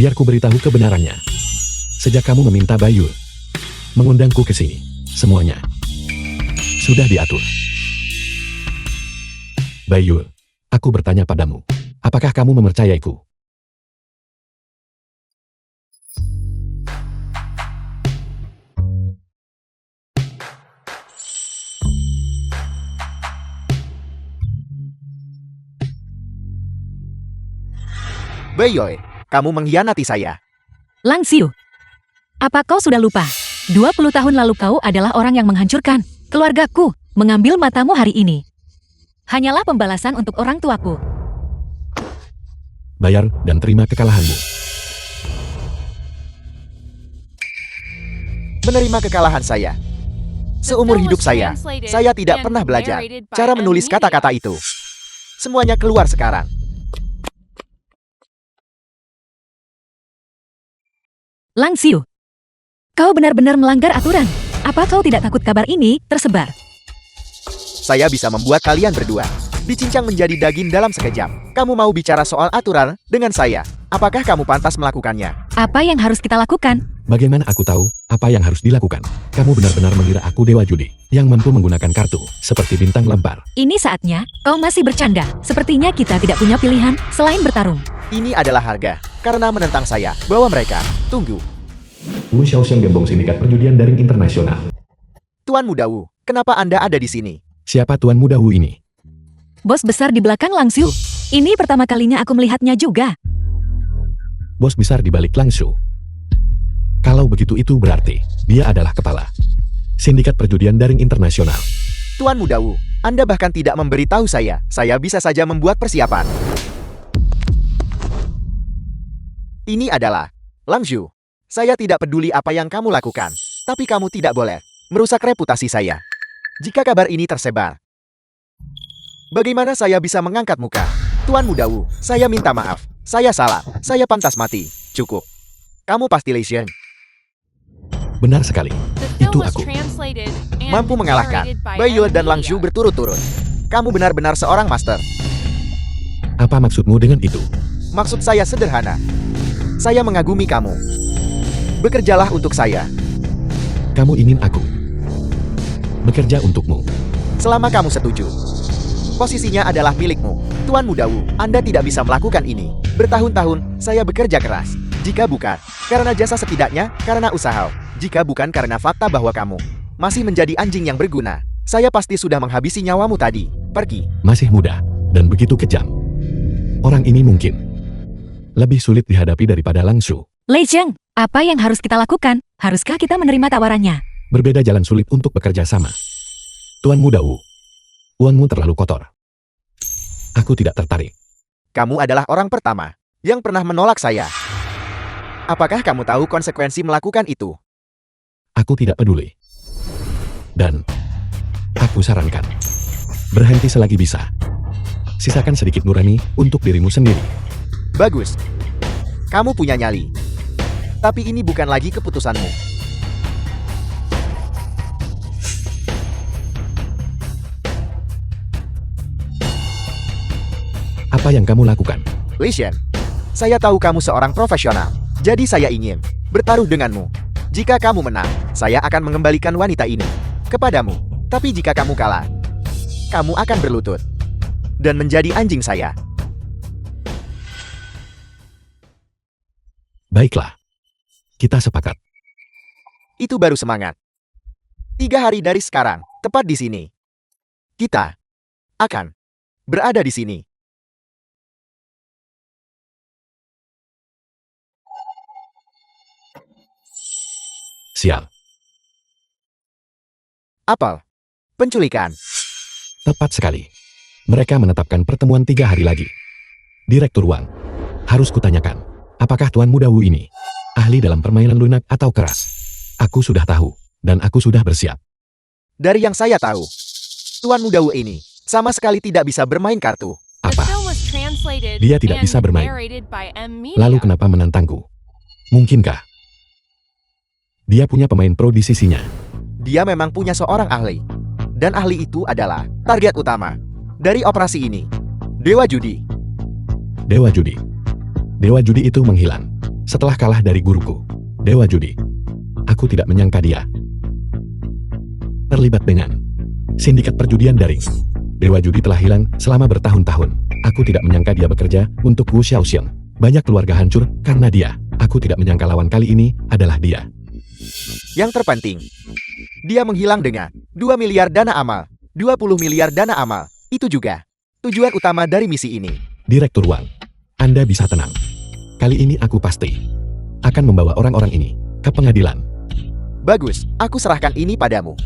Speaker 2: Biar ku beritahu kebenarannya. Sejak kamu meminta Bayu mengundangku ke sini, semuanya sudah diatur. Bayu, aku bertanya padamu, apakah kamu mempercayaiku?
Speaker 1: Bayoy, kamu mengkhianati saya.
Speaker 3: Lang Xiu, apa kau sudah lupa? 20 tahun lalu kau adalah orang yang menghancurkan keluargaku, mengambil matamu hari ini. Hanyalah pembalasan untuk orang tuaku.
Speaker 2: Bayar dan terima kekalahanmu.
Speaker 1: Menerima kekalahan saya. Seumur hidup saya tidak pernah belajar cara menulis kata-kata itu. Semuanya keluar sekarang.
Speaker 3: Lang Xiu, kau benar-benar melanggar aturan. Apa kau tidak takut kabar ini tersebar?
Speaker 1: Saya bisa membuat kalian berdua dicincang menjadi daging dalam sekejap. Kamu mau bicara soal aturan dengan saya? Apakah kamu pantas melakukannya?
Speaker 3: Apa yang harus kita lakukan?
Speaker 2: Bagaimana aku tahu apa yang harus dilakukan? Kamu benar-benar mengira aku dewa judi yang mampu menggunakan kartu seperti bintang lempar.
Speaker 3: Ini saatnya, kau masih bercanda. Sepertinya kita tidak punya pilihan selain bertarung.
Speaker 1: Ini adalah harga. Karena menentang saya, bawa mereka. Tunggu.
Speaker 2: Wu Xiaoxiang gembong sindikat perjudian daring internasional.
Speaker 1: Tuan Muda Wu, kenapa Anda ada di sini?
Speaker 2: Siapa Tuan Muda Wu ini?
Speaker 3: Bos besar di belakang Langsu. Ini pertama kalinya aku melihatnya juga.
Speaker 2: Bos besar di balik Langsu. Kalau begitu itu berarti dia adalah kepala sindikat perjudian daring internasional.
Speaker 1: Tuan Muda Wu, Anda bahkan tidak memberitahu saya. Saya bisa saja membuat persiapan. Ini adalah Langsu. Saya tidak peduli apa yang kamu lakukan, tapi kamu tidak boleh merusak reputasi saya. Jika kabar ini tersebar, bagaimana saya bisa mengangkat muka? Tuan Muda Wu, saya minta maaf. Saya salah. Saya pantas mati. Cukup. Kamu pasti Lesion.
Speaker 2: Benar sekali.
Speaker 4: The
Speaker 2: Itu
Speaker 4: film was
Speaker 2: aku.
Speaker 4: translated and
Speaker 1: Mampu mengalahkan
Speaker 4: narrated by
Speaker 1: Baiyue
Speaker 4: M
Speaker 1: dan Langsu
Speaker 4: Media.
Speaker 1: berturut-turut. Kamu benar-benar seorang master.
Speaker 2: Apa maksudmu dengan itu?
Speaker 1: Maksud saya sederhana. Saya mengagumi kamu. Bekerjalah untuk saya.
Speaker 2: Kamu ingin aku bekerja untukmu.
Speaker 1: Selama kamu setuju. Posisinya adalah milikmu. Tuan Muda Wu, Anda tidak bisa melakukan ini. Bertahun-tahun, saya bekerja keras. Jika bukan karena jasa, setidaknya karena usaha. Jika bukan karena fakta bahwa kamu masih menjadi anjing yang berguna, saya pasti sudah menghabisi nyawamu tadi. Pergi.
Speaker 2: Masih muda dan begitu kejam. Orang ini mungkin lebih sulit dihadapi daripada Langsu.
Speaker 3: Lei Zheng, apa yang harus kita lakukan? Haruskah kita menerima tawarannya?
Speaker 2: Berbeda jalan sulit untuk bekerja sama. Tuan Muda Wu, uangmu terlalu kotor. Aku tidak tertarik.
Speaker 1: Kamu adalah orang pertama yang pernah menolak saya. Apakah kamu tahu konsekuensi melakukan itu?
Speaker 2: Aku tidak peduli. Dan aku sarankan, berhenti selagi bisa. Sisakan sedikit nurani untuk dirimu sendiri.
Speaker 1: Bagus. Kamu punya nyali. Tapi ini bukan lagi keputusanmu.
Speaker 2: Apa yang kamu lakukan?
Speaker 1: Lesion, saya tahu kamu seorang profesional. Jadi saya ingin bertaruh denganmu. Jika kamu menang, saya akan mengembalikan wanita ini kepadamu. Tapi jika kamu kalah, kamu akan berlutut dan menjadi anjing saya.
Speaker 2: Baiklah. Kita sepakat.
Speaker 1: Itu baru semangat. 3 hari dari sekarang, tepat di sini, kita akan berada di sini.
Speaker 2: Sial.
Speaker 1: Apel. Penculikan.
Speaker 2: Tepat sekali. Mereka menetapkan pertemuan 3 hari lagi. Direktur Wang, harus kutanyakan, apakah Tuan Muda Wu ini ahli dalam permainan lunak atau keras? Aku sudah tahu, dan aku sudah bersiap.
Speaker 1: Dari yang saya tahu, Tuan Muda Wu ini sama sekali tidak bisa bermain kartu.
Speaker 4: The
Speaker 2: Apa?
Speaker 4: film was translated
Speaker 2: Dia tidak
Speaker 4: and
Speaker 2: bisa bermain.
Speaker 4: narrated by M Media.
Speaker 2: Lalu kenapa menantangku? Mungkinkah dia punya pemain pro di sisinya?
Speaker 1: Dia memang punya seorang ahli. Dan ahli itu adalah target utama dari operasi ini. Dewa Judi.
Speaker 2: Dewa Judi. Dewa Judi itu menghilang setelah kalah dari guruku. Dewa Judi. Aku tidak menyangka dia terlibat dengan sindikat perjudian daring. Dewa Judi telah hilang selama bertahun-tahun. Aku tidak menyangka dia bekerja untuk Wu Xiaoxiang. Banyak keluarga hancur karena dia. Aku tidak menyangka lawan kali ini adalah dia.
Speaker 1: Yang terpenting, dia menghilang dengan 2 miliar dana amal. 20 miliar dana amal. Itu juga tujuan utama dari misi ini.
Speaker 2: Direktur Wang, Anda bisa tenang. Kali ini aku pasti akan membawa orang-orang ini ke pengadilan.
Speaker 1: Bagus, aku serahkan ini padamu.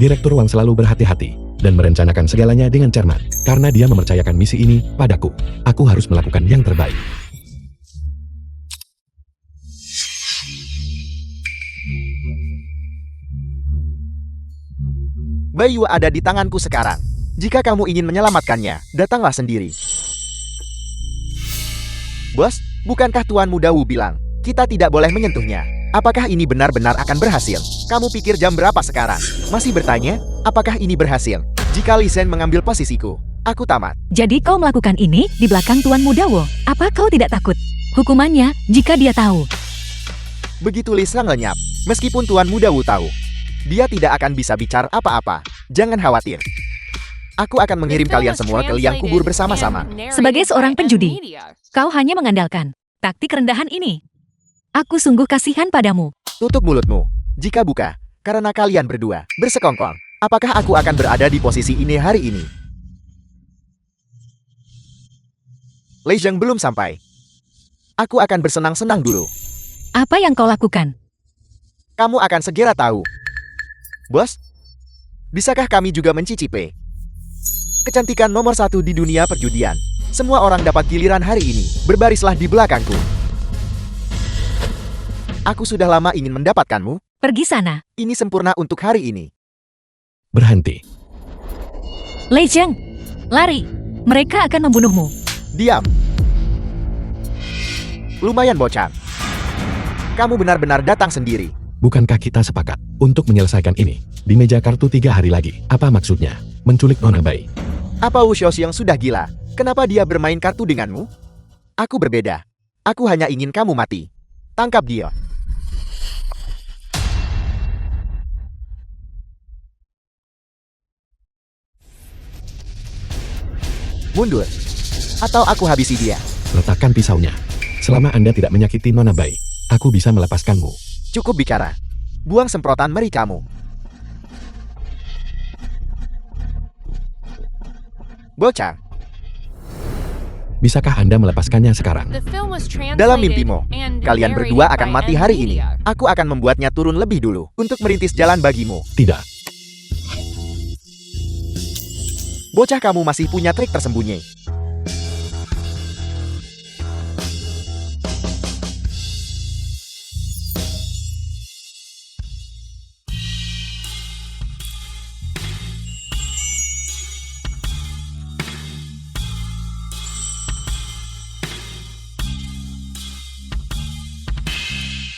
Speaker 2: Direktur Wang selalu berhati-hati dan merencanakan segalanya dengan cermat. Karena dia mempercayakan misi ini padaku, aku harus melakukan yang terbaik.
Speaker 1: Baiyue ada di tanganku sekarang. Jika kamu ingin menyelamatkannya, datanglah sendiri. Bos, bukankah Tuan Muda Wu bilang, kita tidak boleh menyentuhnya? Apakah ini benar-benar akan berhasil? Kamu pikir jam berapa sekarang? Masih bertanya, apakah ini berhasil? Jika Lee Zhen mengambil posisiku, aku tamat.
Speaker 3: Jadi kau melakukan ini di belakang Tuan Muda Wo. Apa kau tidak takut? Hukumannya, jika dia tahu.
Speaker 1: Begitu Lee Zhen lenyap, meskipun Tuan Muda Wu tahu, dia tidak akan bisa bicara apa-apa. Jangan khawatir. Aku akan mengirim kalian semua ke liang kubur bersama-sama.
Speaker 3: Sebagai seorang penjudi, kau hanya mengandalkan taktik rendahan ini. Aku sungguh kasihan padamu.
Speaker 1: Tutup mulutmu. Jika buka, karena kalian berdua bersekongkol. Apakah aku akan berada di posisi ini hari ini? Lei Zheng belum sampai. Aku akan bersenang-senang dulu.
Speaker 3: Apa yang kau lakukan?
Speaker 1: Kamu akan segera tahu. Bos, bisakah kami juga mencicipi kecantikan nomor 1 di dunia perjudian? Semua orang dapat giliran hari ini. Berbarislah di belakangku. Aku sudah lama ingin mendapatkanmu.
Speaker 3: Pergi sana.
Speaker 1: Ini sempurna untuk hari ini.
Speaker 2: Berhenti.
Speaker 3: Lei Zheng, lari. Mereka akan membunuhmu.
Speaker 1: Diam. Lumayan bocah. Kamu benar-benar datang sendiri.
Speaker 2: Bukankah kita sepakat untuk menyelesaikan ini di meja kartu 3 hari lagi? Apa maksudnya? Menculik Nona Bai.
Speaker 1: Apa Wu Xiaoxiang sudah gila? Kenapa dia bermain kartu denganmu? Aku berbeda. Aku hanya ingin kamu mati. Tangkap dia. Mundur. Atau aku habisi dia.
Speaker 2: Letakkan pisaunya. Selama Anda tidak menyakiti Nona Bai, aku bisa melepaskanmu.
Speaker 1: Cukup bicara. Buang semprotan meri kamu. Bocah.
Speaker 2: Bisakah Anda melepaskannya sekarang?
Speaker 1: Dalam mimpimu, kalian berdua akan mati hari ini. Aku akan membuatnya turun lebih dulu untuk merintis jalan bagimu.
Speaker 2: Tidak.
Speaker 1: Bocah, kamu masih punya trik tersembunyi.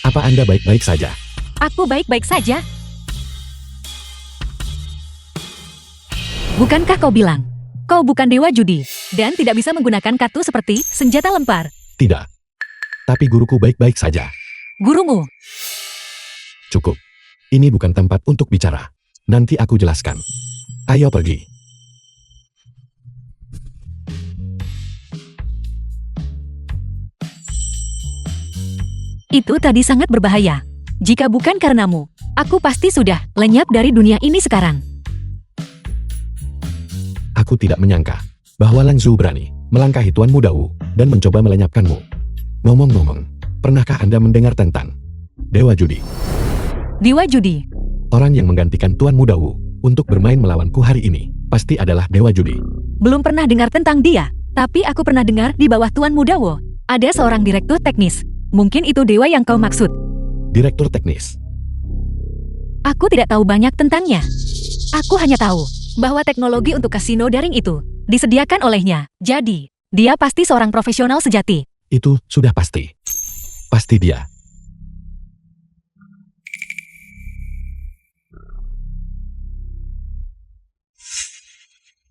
Speaker 2: Apa Anda baik-baik saja?
Speaker 3: Aku baik-baik saja. Bukankah kau bilang, kau bukan dewa judi, dan tidak bisa menggunakan kartu seperti senjata lempar?
Speaker 2: Tidak. Tapi guruku baik-baik saja.
Speaker 3: Gurumu,
Speaker 2: Cukup. Ini bukan tempat untuk bicara. Nanti aku jelaskan. Ayo pergi.
Speaker 3: itu tadi sangat berbahaya. Jika bukan karenamu, aku pasti sudah lenyap dari dunia ini sekarang.
Speaker 2: Aku tidak menyangka bahwa Lang Zhu berani melangkahi Tuan Muda Wu dan mencoba melenyapkanmu. Ngomong-ngomong, pernahkah Anda mendengar tentang Dewa Judi?
Speaker 3: Dewa judi,
Speaker 2: Orang yang menggantikan Tuan Muda Wu untuk bermain melawanku hari ini pasti adalah Dewa Judi.
Speaker 3: belum pernah dengar tentang dia. Tapi aku pernah dengar di bawah Tuan Muda Wo, ada seorang direktur teknis. Mungkin itu dewa yang kau maksud.
Speaker 2: Direktur teknis.
Speaker 3: Aku tidak tahu banyak tentangnya. Aku hanya tahu bahwa teknologi untuk kasino daring itu disediakan olehnya. Jadi, dia pasti seorang profesional sejati.
Speaker 2: Itu sudah pasti. Pasti dia.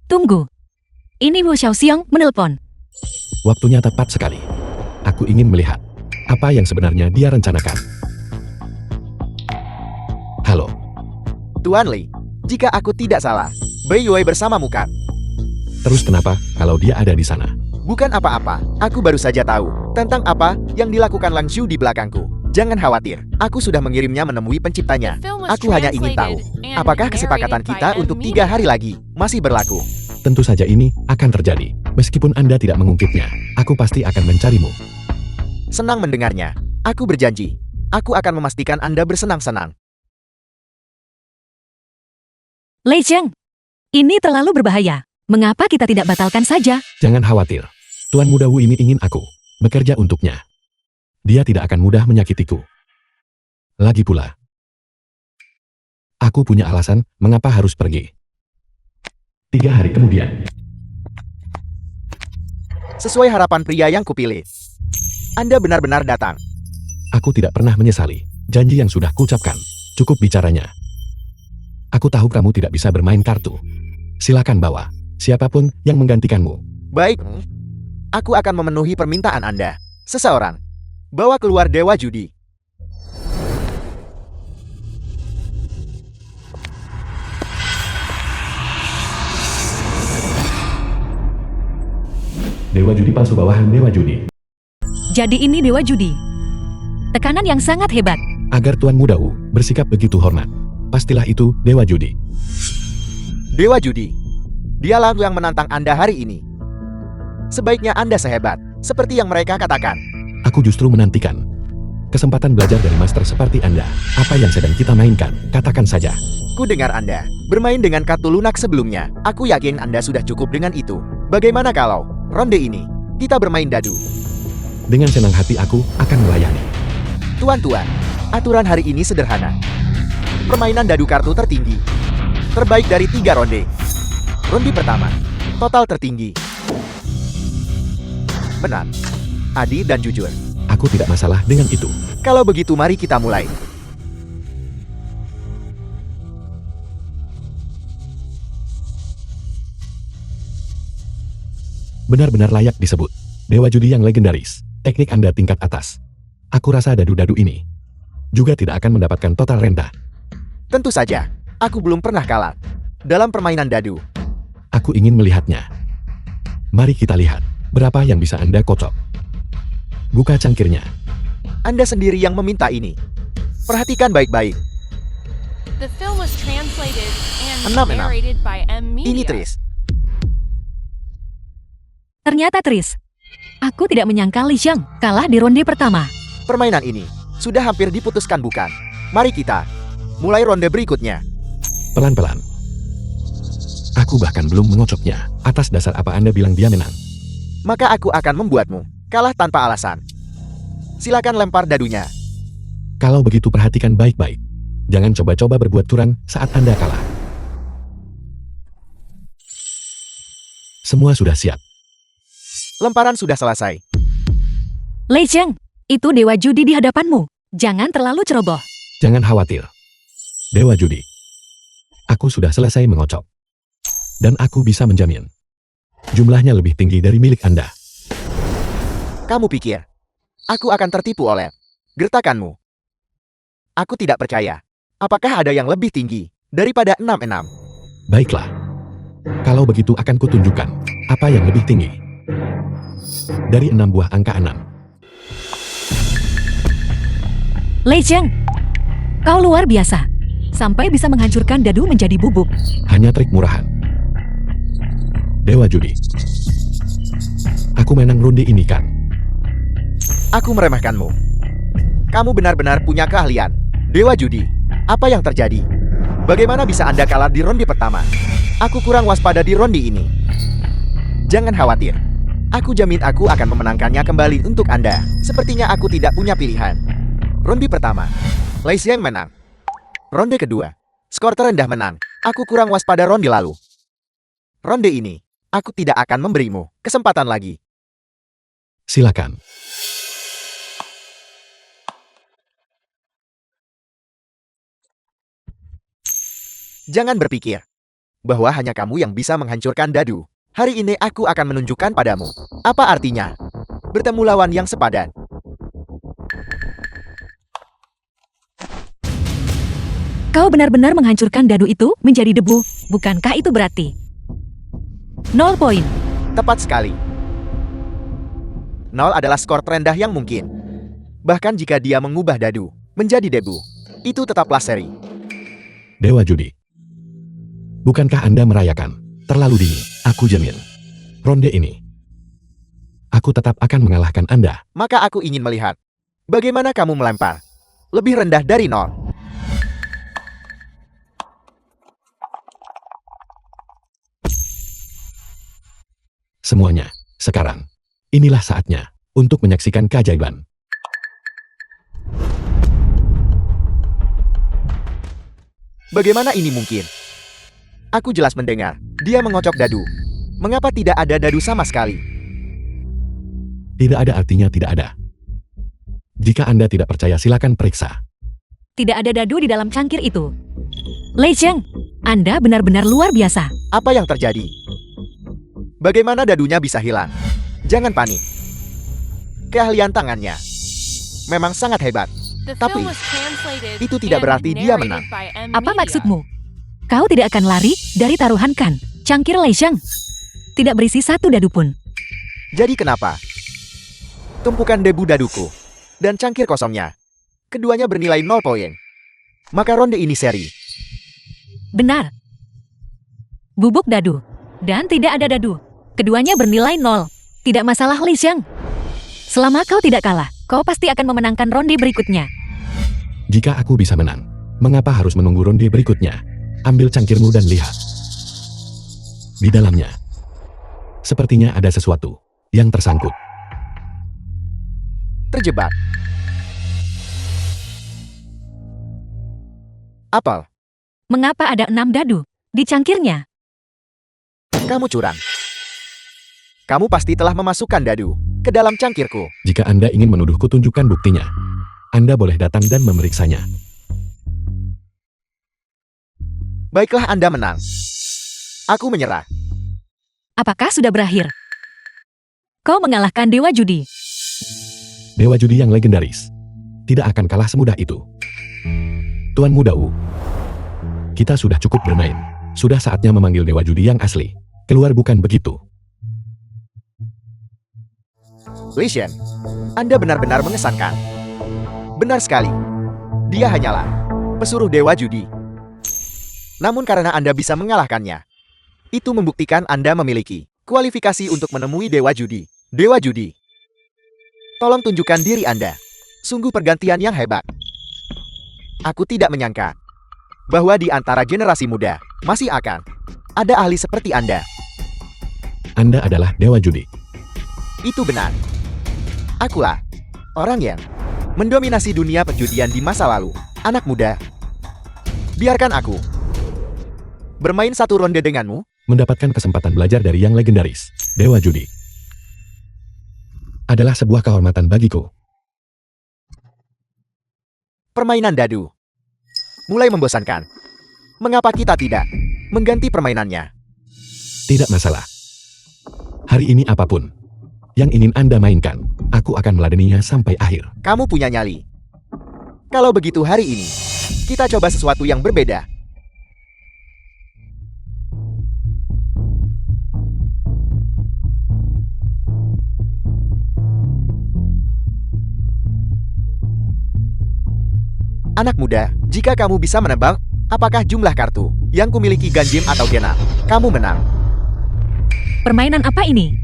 Speaker 3: Tunggu. Ini Wu Xiaoxiang menelpon.
Speaker 2: Waktunya tepat sekali. Aku ingin melihat apa yang sebenarnya dia rencanakan. Halo,
Speaker 1: Tuan Li, jika aku tidak salah, Bai Yue bersamamu kan?
Speaker 2: terus kenapa kalau dia ada di sana?
Speaker 1: Bukan apa-apa, aku baru saja tahu tentang apa yang dilakukan Lang Zhu di belakangku. Jangan khawatir, aku sudah mengirimnya menemui penciptanya. Aku hanya ingin tahu, apakah kesepakatan kita untuk 3 hari lagi masih berlaku?
Speaker 2: Tentu saja ini akan terjadi. Meskipun Anda tidak mengungkitnya, aku pasti akan mencarimu.
Speaker 1: Senang mendengarnya. Aku berjanji, aku akan memastikan Anda bersenang-senang.
Speaker 3: Lei Zheng, ini terlalu berbahaya. Mengapa kita tidak batalkan saja?
Speaker 2: Jangan khawatir. Tuan Muda Wu ini ingin aku bekerja untuknya. Dia tidak akan mudah menyakitiku. Lagi pula, aku punya alasan mengapa harus pergi. 3 hari kemudian,
Speaker 1: Sesuai harapan pria yang kupilih. Anda benar-benar datang.
Speaker 2: aku tidak pernah menyesali Janji yang sudah kuucapkan. Cukup bicaranya. Aku tahu kamu tidak bisa bermain kartu. Silakan bawa siapapun yang menggantikanmu.
Speaker 1: Baik, aku akan memenuhi permintaan Anda. Seseorang, bawa keluar dewa judi.
Speaker 2: Dewa judi palsu bawahan dewa judi.
Speaker 3: Jadi ini dewa judi. Tekanan yang sangat hebat.
Speaker 2: Agar Tuan Muda Wu bersikap begitu hormat. Pastilah itu dewa judi.
Speaker 1: Dewa judi, dialah yang menantang Anda hari ini. Sebaiknya Anda sehebat, seperti yang mereka katakan.
Speaker 2: Aku justru menantikan kesempatan belajar dari master seperti Anda. Apa yang sedang kita mainkan, katakan saja.
Speaker 1: Ku dengar Anda bermain dengan kartu lunak sebelumnya. Aku yakin Anda sudah cukup dengan itu. Bagaimana kalau ronde ini kita bermain dadu?
Speaker 2: Dengan senang hati aku akan melayani.
Speaker 1: Tuan-tuan, aturan hari ini sederhana. Permainan dadu kartu tertinggi. Terbaik dari 3 ronde. Ronde pertama, total tertinggi. Benar, adil dan jujur.
Speaker 2: Aku tidak masalah dengan itu.
Speaker 1: Kalau begitu mari kita mulai.
Speaker 2: Benar-benar layak disebut dewa judi yang legendaris. Teknik Anda tingkat atas. Aku rasa dadu-dadu ini juga tidak akan mendapatkan total rendah.
Speaker 1: Tentu saja, aku belum pernah kalah dalam permainan dadu.
Speaker 2: Aku ingin melihatnya. Mari kita lihat berapa yang bisa Anda kocok. Buka cangkirnya.
Speaker 1: Anda sendiri yang meminta ini. Perhatikan baik-baik.
Speaker 4: The film was translated and
Speaker 1: 6-6.
Speaker 4: narrated by M Media.
Speaker 1: Ini Tris.
Speaker 3: Ternyata Tris. Aku tidak menyangka Li Xiang kalah di ronde pertama.
Speaker 1: Permainan ini sudah hampir diputuskan bukan? Mari kita mulai ronde berikutnya.
Speaker 2: Pelan-pelan. Aku bahkan belum mengocoknya. Atas dasar apa Anda bilang dia menang?
Speaker 1: Maka aku akan membuatmu kalah tanpa alasan. Silakan lempar dadunya.
Speaker 2: Kalau begitu perhatikan baik-baik. Jangan coba-coba berbuat curang saat Anda kalah. Semua sudah siap.
Speaker 1: Lemparan sudah selesai.
Speaker 3: Li Xiang, itu dewa judi di hadapanmu. Jangan terlalu ceroboh.
Speaker 2: Jangan khawatir. Dewa judi. Aku sudah selesai mengocok. Dan aku bisa menjamin. Jumlahnya lebih tinggi dari milik Anda.
Speaker 1: Kamu pikir aku akan tertipu oleh gertakanmu? Aku tidak percaya. Apakah ada yang lebih tinggi daripada 6-6?
Speaker 2: Baiklah. Kalau begitu akan kutunjukkan apa yang lebih tinggi. Dari 6 buah angka 6.
Speaker 3: Li Xiang, kau luar biasa. Sampai bisa menghancurkan dadu menjadi bubuk.
Speaker 2: Hanya trik murahan. Dewa judi. Aku menang ronde ini kan?
Speaker 1: Aku meremehkanmu. Kamu benar-benar punya keahlian. Dewa judi, apa yang terjadi? Bagaimana bisa Anda kalah di ronde pertama? Aku kurang waspada di ronde ini. Jangan khawatir. Aku jamin aku akan memenangkannya kembali untuk Anda. Sepertinya aku tidak punya pilihan. Ronde pertama, Li Xiang menang. Ronde kedua, skor terendah menang. Aku kurang waspada ronde lalu. Ronde ini, aku tidak akan memberimu kesempatan lagi.
Speaker 2: Silakan.
Speaker 1: Jangan berpikir bahwa hanya kamu yang bisa menghancurkan dadu. Hari ini aku akan menunjukkan padamu apa artinya bertemu lawan yang sepadan.
Speaker 3: Kau benar-benar menghancurkan dadu itu menjadi debu. Bukankah itu berarti 0 poin?
Speaker 1: Tepat sekali. 0 adalah skor terendah yang mungkin. Bahkan jika dia mengubah dadu menjadi debu, itu tetaplah seri.
Speaker 2: Dewa judi. Bukankah Anda merayakan? Terlalu dini, aku jamin. Ronde ini, aku tetap akan mengalahkan Anda.
Speaker 1: Maka aku ingin melihat bagaimana kamu melempar lebih rendah dari 0.
Speaker 2: Semuanya, sekarang. Inilah saatnya untuk menyaksikan keajaiban.
Speaker 1: Bagaimana ini mungkin? Aku jelas mendengar dia mengocok dadu. Mengapa tidak ada dadu sama sekali?
Speaker 2: Tidak ada artinya tidak ada. Jika Anda tidak percaya silakan periksa.
Speaker 3: Tidak ada dadu di dalam cangkir itu. Lei Cheng, Anda benar-benar luar biasa.
Speaker 1: Apa yang terjadi? Bagaimana dadunya bisa hilang? Jangan panik. Keahlian tangannya memang sangat hebat.
Speaker 4: The
Speaker 1: Tapi,
Speaker 4: film was translated
Speaker 1: itu tidak
Speaker 4: and
Speaker 1: berarti dia
Speaker 4: narrated
Speaker 1: menang.
Speaker 4: by M
Speaker 3: Apa
Speaker 4: Media.
Speaker 3: maksudmu? Kau tidak akan lari dari taruhan kan? Cangkir Lei Cheng tidak berisi satu dadu pun.
Speaker 1: Jadi kenapa? Tumpukan debu daduku dan cangkir kosongnya, keduanya bernilai 0 poin. Maka ronde ini seri.
Speaker 3: Benar. Bubuk dadu. Dan tidak ada dadu. Keduanya bernilai 0. Tidak masalah Lei Cheng. Selama kau tidak kalah, kau pasti akan memenangkan ronde berikutnya.
Speaker 2: Jika aku bisa menang, mengapa harus menunggu ronde berikutnya? Ambil cangkirmu dan lihat. Di dalamnya, sepertinya ada sesuatu yang tersangkut.
Speaker 1: Terjebak. Apel,
Speaker 3: Mengapa ada 6 dadu di cangkirnya?
Speaker 1: kamu curang. Kamu pasti telah memasukkan dadu ke dalam cangkirku.
Speaker 2: Jika Anda ingin menuduhku, tunjukkan buktinya. Anda boleh datang dan memeriksanya.
Speaker 1: Baiklah, Anda menang. Aku menyerah.
Speaker 3: Apakah sudah berakhir? Kau mengalahkan Dewa Judi.
Speaker 2: Dewa judi yang legendaris tidak akan kalah semudah itu. Tuan Muda Wu, kita sudah cukup bermain. Sudah saatnya memanggil Dewa Judi yang asli. Keluar, bukan begitu?
Speaker 1: Lei Shen, Anda benar-benar mengesankan. Benar sekali. Dia hanyalah pesuruh Dewa Judi. Namun karena Anda bisa mengalahkannya, itu membuktikan Anda memiliki kualifikasi untuk menemui Dewa Judi. Dewa Judi, tolong tunjukkan diri Anda. Sungguh pergantian yang hebat. Aku tidak menyangka bahwa di antara generasi muda masih akan ada ahli seperti Anda.
Speaker 2: Anda adalah Dewa Judi.
Speaker 1: Itu benar. Akulah orang yang mendominasi dunia perjudian di masa lalu. Anak muda, biarkan aku bermain satu ronde denganmu.
Speaker 2: Mendapatkan kesempatan belajar dari yang legendaris, Dewa Judi, adalah sebuah kehormatan bagiku.
Speaker 1: Permainan dadu mulai membosankan. Mengapa kita tidak mengganti permainannya?
Speaker 2: Tidak masalah. Hari ini apapun yang ingin Anda mainkan, aku akan meladeninya sampai akhir.
Speaker 1: Kamu punya nyali. Kalau begitu hari ini, kita coba sesuatu yang berbeda. Anak muda, jika kamu bisa menebak, apakah jumlah kartu yang kumiliki ganjim atau genap, kamu menang.
Speaker 3: Permainan apa ini?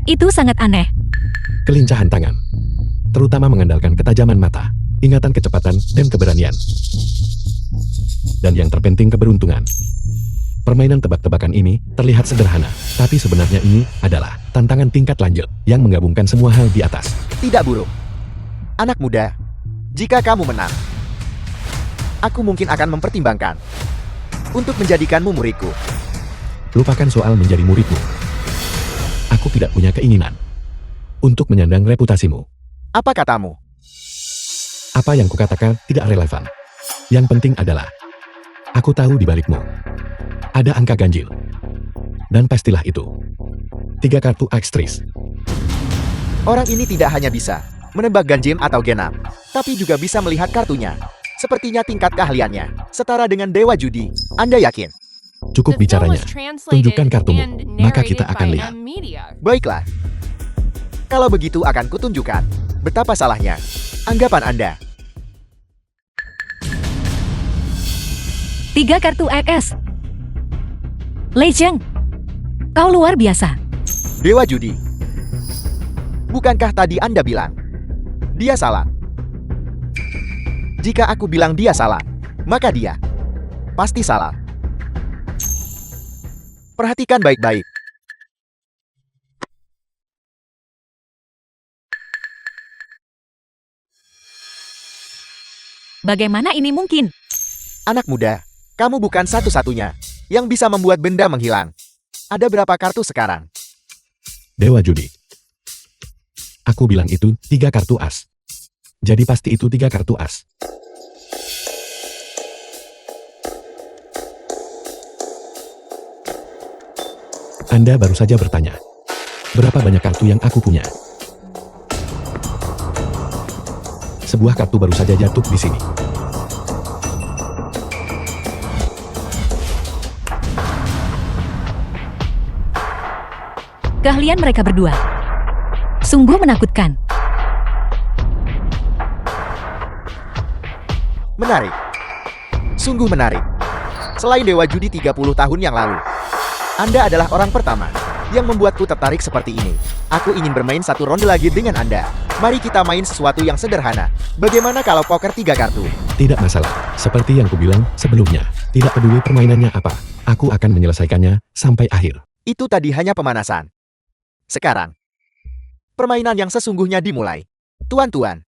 Speaker 3: Itu sangat aneh.
Speaker 2: Kelincahan tangan, terutama mengandalkan ketajaman mata, ingatan kecepatan, dan keberanian. Dan yang terpenting, keberuntungan. Permainan tebak-tebakan ini terlihat sederhana, tapi sebenarnya ini adalah tantangan tingkat lanjut yang menggabungkan semua hal di atas.
Speaker 1: Tidak buruk. Anak muda, jika kamu menang, aku mungkin akan mempertimbangkan untuk menjadikanmu muridku.
Speaker 2: Lupakan soal menjadi muridmu. Aku tidak punya keinginan untuk menyandang reputasimu.
Speaker 1: Apa katamu?
Speaker 2: Apa yang kukatakan tidak relevan. Yang penting adalah, aku tahu di balikmu ada angka ganjil. Dan pastilah itu 3 kartu ekstris.
Speaker 1: Orang ini tidak hanya bisa menebak ganjim atau genap, tapi juga bisa melihat kartunya. Sepertinya tingkat keahliannya setara dengan Dewa Judi. Anda yakin?
Speaker 2: Cukup
Speaker 4: The film
Speaker 2: bicaranya.
Speaker 4: was translated
Speaker 2: Tunjukkan kartumu,
Speaker 4: and
Speaker 2: maka kita
Speaker 4: narrated
Speaker 2: akan
Speaker 4: by
Speaker 2: lihat.
Speaker 4: M Media.
Speaker 1: Baiklah. Kalau begitu akan kutunjukkan betapa salahnya anggapan Anda.
Speaker 3: 3 kartu XS. Lei Cheng, kau luar biasa.
Speaker 1: Dewa Judi, bukankah tadi Anda bilang dia salah? Jika aku bilang dia salah, maka dia pasti salah. Perhatikan baik-baik.
Speaker 3: Bagaimana ini mungkin?
Speaker 1: Anak muda, kamu bukan satu-satunya yang bisa membuat benda menghilang. Ada berapa kartu sekarang?
Speaker 2: Dewa Judi. Aku bilang itu 3 kartu as. Jadi pasti itu 3 kartu as. Anda baru saja bertanya. Berapa banyak kartu yang aku punya? Sebuah kartu baru saja jatuh di sini.
Speaker 3: Keahlian mereka berdua sungguh menakutkan.
Speaker 1: Menarik. Sungguh menarik. Selain Dewa Judi 30 tahun yang lalu, Anda adalah orang pertama yang membuatku tertarik seperti ini. Aku ingin bermain satu ronde lagi dengan Anda. Mari kita main sesuatu yang sederhana. Bagaimana kalau poker 3 kartu?
Speaker 2: Tidak masalah. Seperti yang kubilang sebelumnya. Tidak peduli permainannya apa. Aku akan menyelesaikannya sampai akhir.
Speaker 1: Itu tadi hanya pemanasan. Sekarang, permainan yang sesungguhnya dimulai. Tuan-tuan,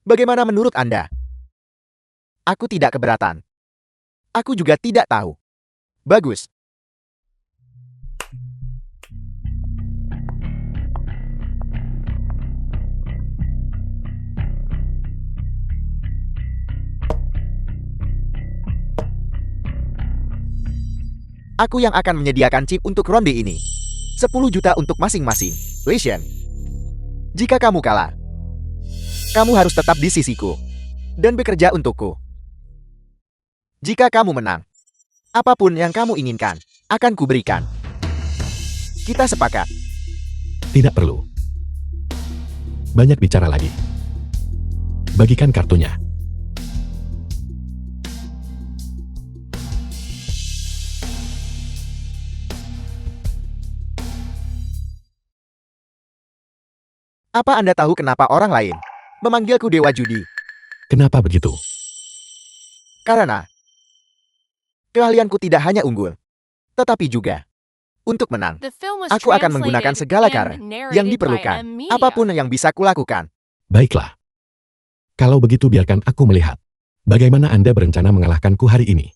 Speaker 1: bagaimana menurut Anda? Aku tidak keberatan. Aku juga tidak tahu. Bagus. Aku yang akan menyediakan chip untuk ronde ini. 10 juta untuk masing-masing. Listen. Jika kamu kalah, kamu harus tetap di sisiku dan bekerja untukku. Jika kamu menang, apapun yang kamu inginkan akan kuberikan. Kita sepakat.
Speaker 2: Tidak perlu. Banyak bicara lagi. Bagikan kartunya.
Speaker 1: Apa Anda tahu kenapa orang lain memanggilku Dewa Judi?
Speaker 2: Kenapa begitu?
Speaker 1: Karena keahlianku tidak hanya unggul, tetapi juga untuk menang.
Speaker 4: The film was
Speaker 1: Aku akan menggunakan
Speaker 4: translated
Speaker 1: segala
Speaker 4: and
Speaker 1: cara
Speaker 4: narrated
Speaker 1: yang
Speaker 4: by
Speaker 1: diperlukan,
Speaker 4: M Media.
Speaker 1: apapun yang bisa kulakukan.
Speaker 2: Baiklah. Kalau begitu biarkan aku melihat. Bagaimana Anda berencana mengalahkanku hari ini?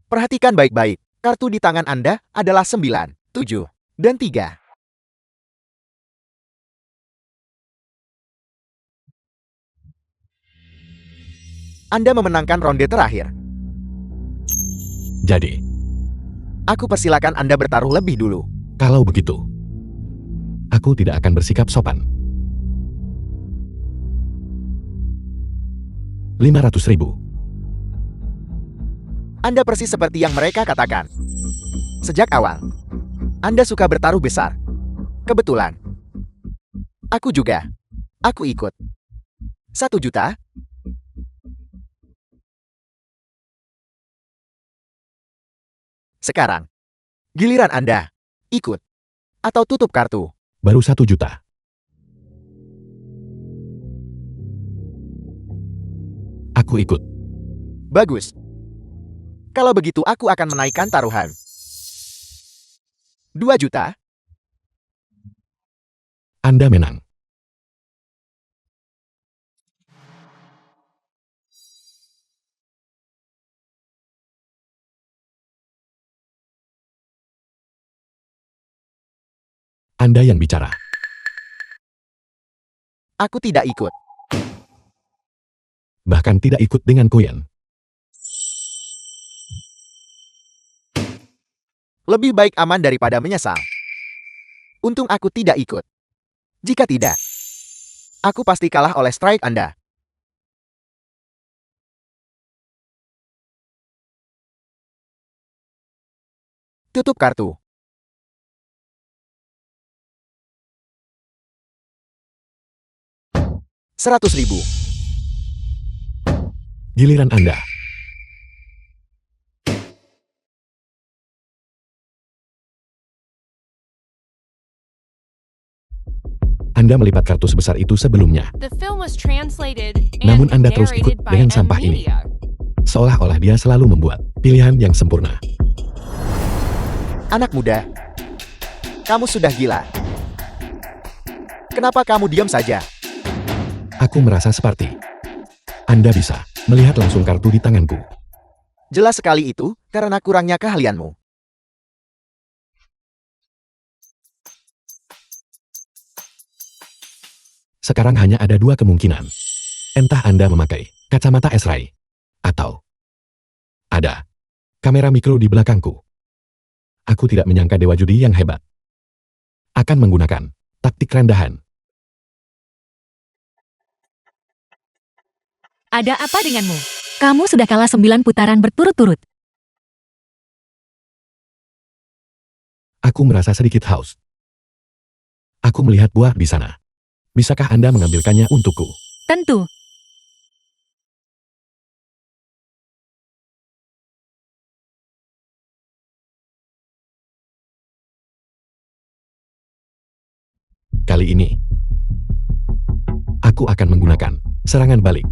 Speaker 1: Perhatikan baik-baik. Kartu di tangan Anda adalah 9, 7, dan 3. Anda memenangkan ronde terakhir.
Speaker 2: Jadi,
Speaker 1: Aku persilakan Anda bertaruh lebih dulu.
Speaker 2: kalau begitu, aku tidak akan bersikap sopan. 500.000.
Speaker 1: Anda persis seperti yang mereka katakan. Sejak awal, Anda suka bertaruh besar. Kebetulan. Aku juga. Aku ikut. 1 juta? Sekarang, giliran Anda. Ikut. Atau tutup kartu.
Speaker 2: Baru 1 juta. Aku ikut.
Speaker 1: Bagus. Kalau begitu aku akan menaikkan taruhan. 2 juta?
Speaker 2: Anda menang. Anda yang bicara.
Speaker 1: Aku tidak ikut.
Speaker 2: Bahkan tidak ikut dengan koin.
Speaker 1: Lebih baik aman daripada menyesal. Untung aku tidak ikut. Jika tidak, aku pasti kalah oleh strike Anda. Tutup kartu. $100.000.
Speaker 2: Giliran Anda. Anda melipat kartu sebesar itu sebelumnya.
Speaker 4: The film was translated and
Speaker 2: Namun Anda terus ikut
Speaker 4: narrated by
Speaker 2: dengan
Speaker 4: M
Speaker 2: sampah ini.
Speaker 4: Media.
Speaker 2: Seolah-olah dia selalu membuat pilihan yang sempurna.
Speaker 1: Anak muda, kamu sudah gila. Kenapa kamu diam saja?
Speaker 2: Aku merasa seperti Anda bisa melihat langsung kartu di tanganku.
Speaker 1: Jelas sekali itu karena kurangnya keahlianmu.
Speaker 2: Sekarang hanya ada dua kemungkinan. Entah Anda memakai kacamata S-Ray, atau ada kamera mikro di belakangku. Aku tidak menyangka dewa judi yang hebat akan menggunakan taktik rendahan.
Speaker 3: Ada apa denganmu? Kamu sudah kalah 9 putaran berturut-turut.
Speaker 2: Aku merasa sedikit haus. Aku melihat buah di sana. Bisakah Anda mengambilkannya untukku?
Speaker 3: Tentu.
Speaker 2: Kali ini, aku akan menggunakan serangan balik.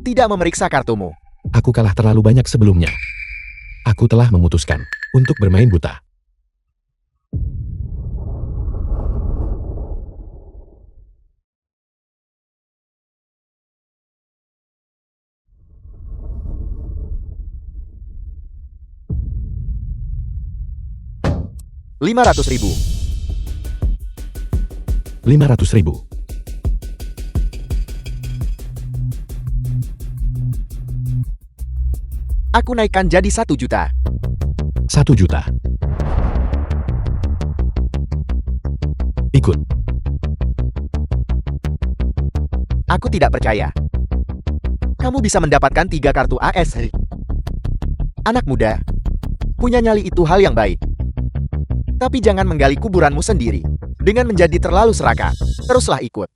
Speaker 1: Tidak memeriksa kartumu.
Speaker 2: Aku kalah terlalu banyak sebelumnya. Aku telah memutuskan untuk bermain buta.
Speaker 1: Rp500.000.
Speaker 2: 500.000.
Speaker 1: Aku naikkan jadi 1 juta.
Speaker 2: 1 juta. Ikut.
Speaker 1: Aku tidak percaya. Kamu bisa mendapatkan 3 kartu AS. Anak muda, punya nyali itu hal yang baik. Tapi jangan menggali kuburanmu sendiri dengan menjadi terlalu serakah. Teruslah ikut.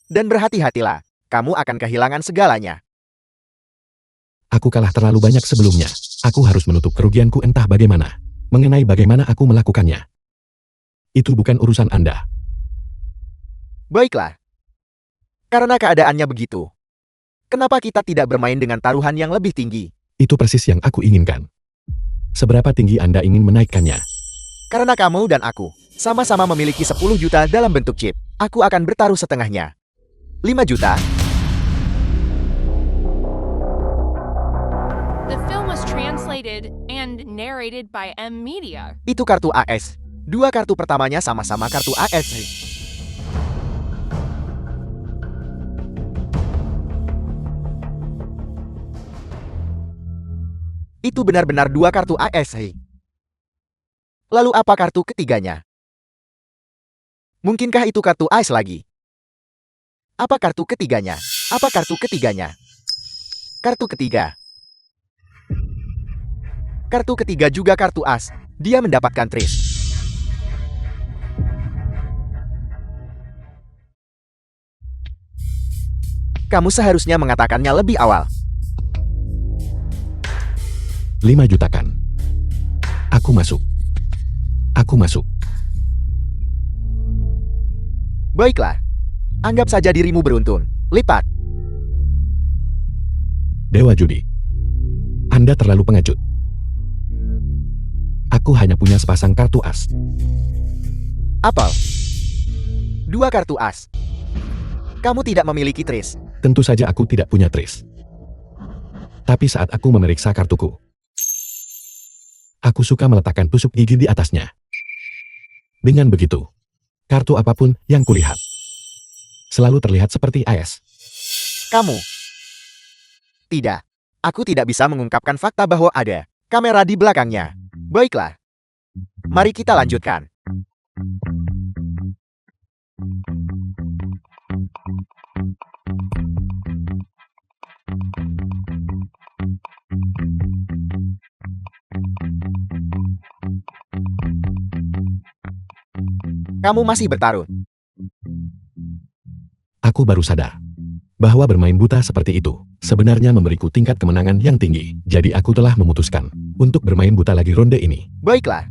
Speaker 1: Dan berhati-hatilah, kamu akan kehilangan segalanya.
Speaker 2: Aku kalah terlalu banyak sebelumnya. Aku harus menutup kerugianku entah bagaimana. Mengenai bagaimana aku melakukannya, itu bukan urusan Anda.
Speaker 1: Baiklah. Karena keadaannya begitu, kenapa kita tidak bermain dengan taruhan yang lebih tinggi?
Speaker 2: Itu persis yang aku inginkan. Seberapa tinggi Anda ingin menaikkannya?
Speaker 1: Karena kamu dan aku sama-sama memiliki 10 juta dalam bentuk chip, aku akan bertaruh setengahnya. 5 juta.
Speaker 4: The film was translated and narrated by M Media.
Speaker 1: Itu kartu AS. 2 kartu pertamanya sama-sama kartu AS. Itu benar-benar 2 kartu AS. Lalu apa kartu ketiganya? Mungkinkah itu kartu AS lagi? Apa kartu ketiganya? Apa kartu ketiganya? Kartu ketiga. Kartu ketiga juga kartu as. Dia mendapatkan tris. Kamu seharusnya mengatakannya lebih awal.
Speaker 2: 5 juta kan? Aku masuk. Aku masuk.
Speaker 1: Baiklah. Anggap saja dirimu beruntung. Lipat.
Speaker 2: Dewa judi. Anda terlalu pengecut. Aku hanya punya sepasang kartu as.
Speaker 1: Apel. 2 kartu as. Kamu tidak memiliki tris.
Speaker 2: Tentu saja aku tidak punya tris. Tapi saat aku memeriksa kartuku, aku suka meletakkan tusuk gigi di atasnya. Dengan begitu, kartu apapun yang kulihat selalu terlihat seperti AS.
Speaker 1: Kamu. Tidak. Aku tidak bisa mengungkapkan fakta bahwa ada kamera di belakangnya. Baiklah. Mari kita lanjutkan. Kamu masih bertaruh.
Speaker 2: Aku baru sadar bahwa bermain buta seperti itu sebenarnya memberiku tingkat kemenangan yang tinggi. Jadi aku telah memutuskan untuk bermain buta lagi ronde ini.
Speaker 1: Baiklah.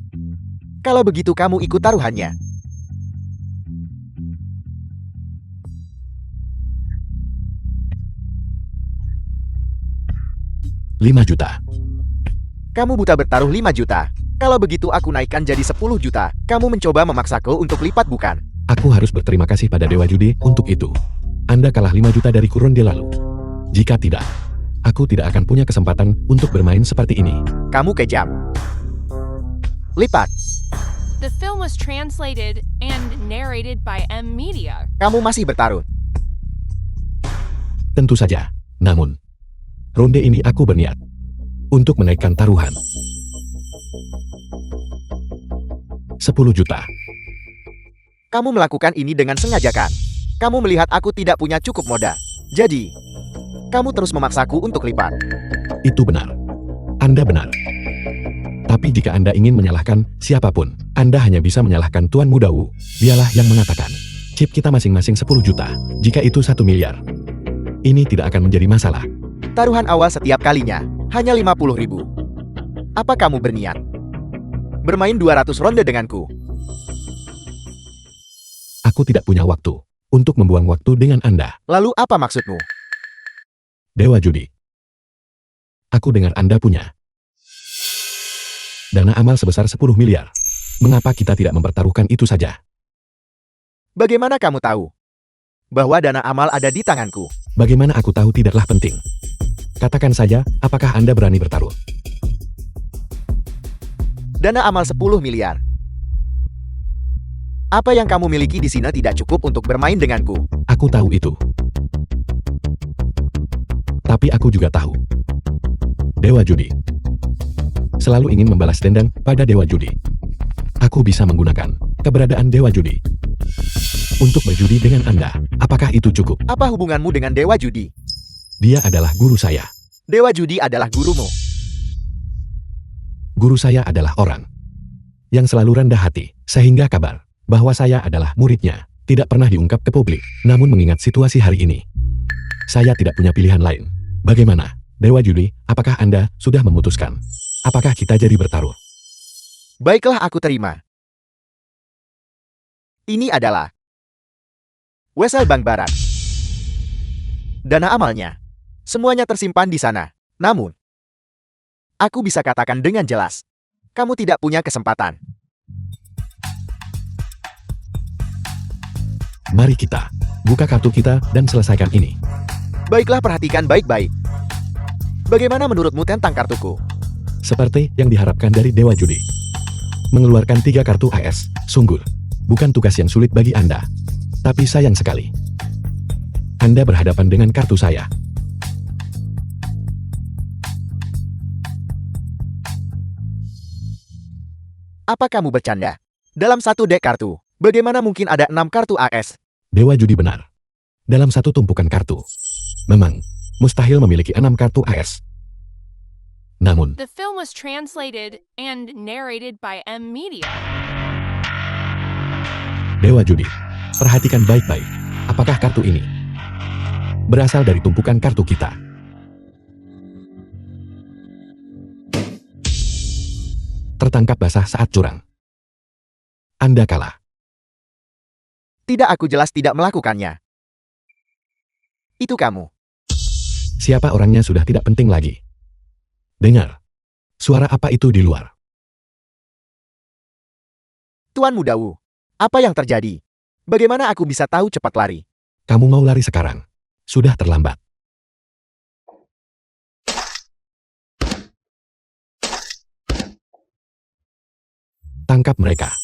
Speaker 1: Kalau begitu kamu ikut taruhannya.
Speaker 2: $5 juta.
Speaker 1: Kamu buta bertaruh 5 juta. Kalau begitu aku naikkan jadi 10 juta. Kamu mencoba memaksaku untuk lipat bukan?
Speaker 2: Aku harus berterima kasih pada Dewa Judi untuk itu. Anda kalah 5 juta dari ronde lalu. Jika tidak, aku tidak akan punya kesempatan untuk bermain seperti ini.
Speaker 1: Kamu kejam. Lipat.
Speaker 4: The film was translated and narrated by M Media.
Speaker 1: Kamu masih bertarung.
Speaker 2: Tentu saja. Namun, ronde ini aku berniat untuk menaikkan taruhan. 10 juta.
Speaker 1: Kamu melakukan ini dengan sengaja kan? Kamu melihat aku tidak punya cukup modal. Jadi, kamu terus memaksaku untuk lipat.
Speaker 2: Itu benar. Anda benar. Tapi jika Anda ingin menyalahkan siapapun, Anda hanya bisa menyalahkan Tuan Muda Wu. Dialah yang mengatakan, chip kita masing-masing 10 juta, jika itu 1 miliar. Ini tidak akan menjadi masalah.
Speaker 1: Taruhan awal setiap kalinya, hanya 50.000. Apa kamu berniat bermain 200 ronde denganku?
Speaker 2: Aku tidak punya waktu untuk membuang waktu dengan Anda.
Speaker 1: Lalu apa maksudmu?
Speaker 2: Dewa Judi. Aku dengar Anda punya dana amal sebesar 10 miliar. Mengapa kita tidak mempertaruhkan itu saja?
Speaker 1: Bagaimana kamu tahu bahwa dana amal ada di tanganku?
Speaker 2: Bagaimana aku tahu tidaklah penting. Katakan saja, apakah Anda berani bertaruh?
Speaker 1: Dana amal 10 miliar. Apa yang kamu miliki di sini tidak cukup untuk bermain denganku.
Speaker 2: Aku tahu itu. Tapi aku juga tahu. Dewa Judi selalu ingin membalas dendam pada Dewa Judi. Aku bisa menggunakan keberadaan Dewa Judi untuk berjudi dengan Anda. Apakah itu cukup?
Speaker 1: Apa hubunganmu dengan Dewa Judi?
Speaker 2: Dia adalah guru saya.
Speaker 1: Dewa Judi adalah gurumu.
Speaker 2: Guru saya adalah orang yang selalu rendah hati, sehingga kabar bahwa saya adalah muridnya tidak pernah diungkap ke publik. Namun mengingat situasi hari ini, saya tidak punya pilihan lain. Bagaimana, Dewa Judi, apakah Anda sudah memutuskan? Apakah kita jadi bertaruh?
Speaker 1: Baiklah, aku terima. Ini adalah Wesel Bank Barat. Dana amalnya semuanya tersimpan di sana. Namun, aku bisa katakan dengan jelas, kamu tidak punya kesempatan.
Speaker 2: Mari kita buka kartu kita dan selesaikan ini.
Speaker 1: Baiklah, perhatikan baik-baik. Bagaimana menurutmu tentang kartuku?
Speaker 2: Seperti yang diharapkan dari Dewa Judi. Mengeluarkan 3 kartu AS, sungguh bukan tugas yang sulit bagi Anda. Tapi sayang sekali, Anda berhadapan dengan kartu saya.
Speaker 1: Apa kamu bercanda? Dalam satu dek kartu, bagaimana mungkin ada 6 kartu AS?
Speaker 2: Dewa Judi benar. Dalam satu tumpukan kartu, memang mustahil memiliki 6 kartu AS. Namun,
Speaker 4: The film was translated and narrated by M Media.
Speaker 2: Dewa Judi, perhatikan baik-baik. Apakah kartu ini berasal dari tumpukan kartu kita? Tertangkap basah saat curang. Anda kalah.
Speaker 1: Tidak, aku jelas tidak melakukannya. Itu kamu.
Speaker 2: Siapa orangnya sudah tidak penting lagi. Dengar. Suara apa itu di luar?
Speaker 1: Tuan Muda Wu, apa yang terjadi? Bagaimana aku bisa tahu cepat lari?
Speaker 2: Kamu mau lari sekarang? Sudah terlambat. Tangkap mereka.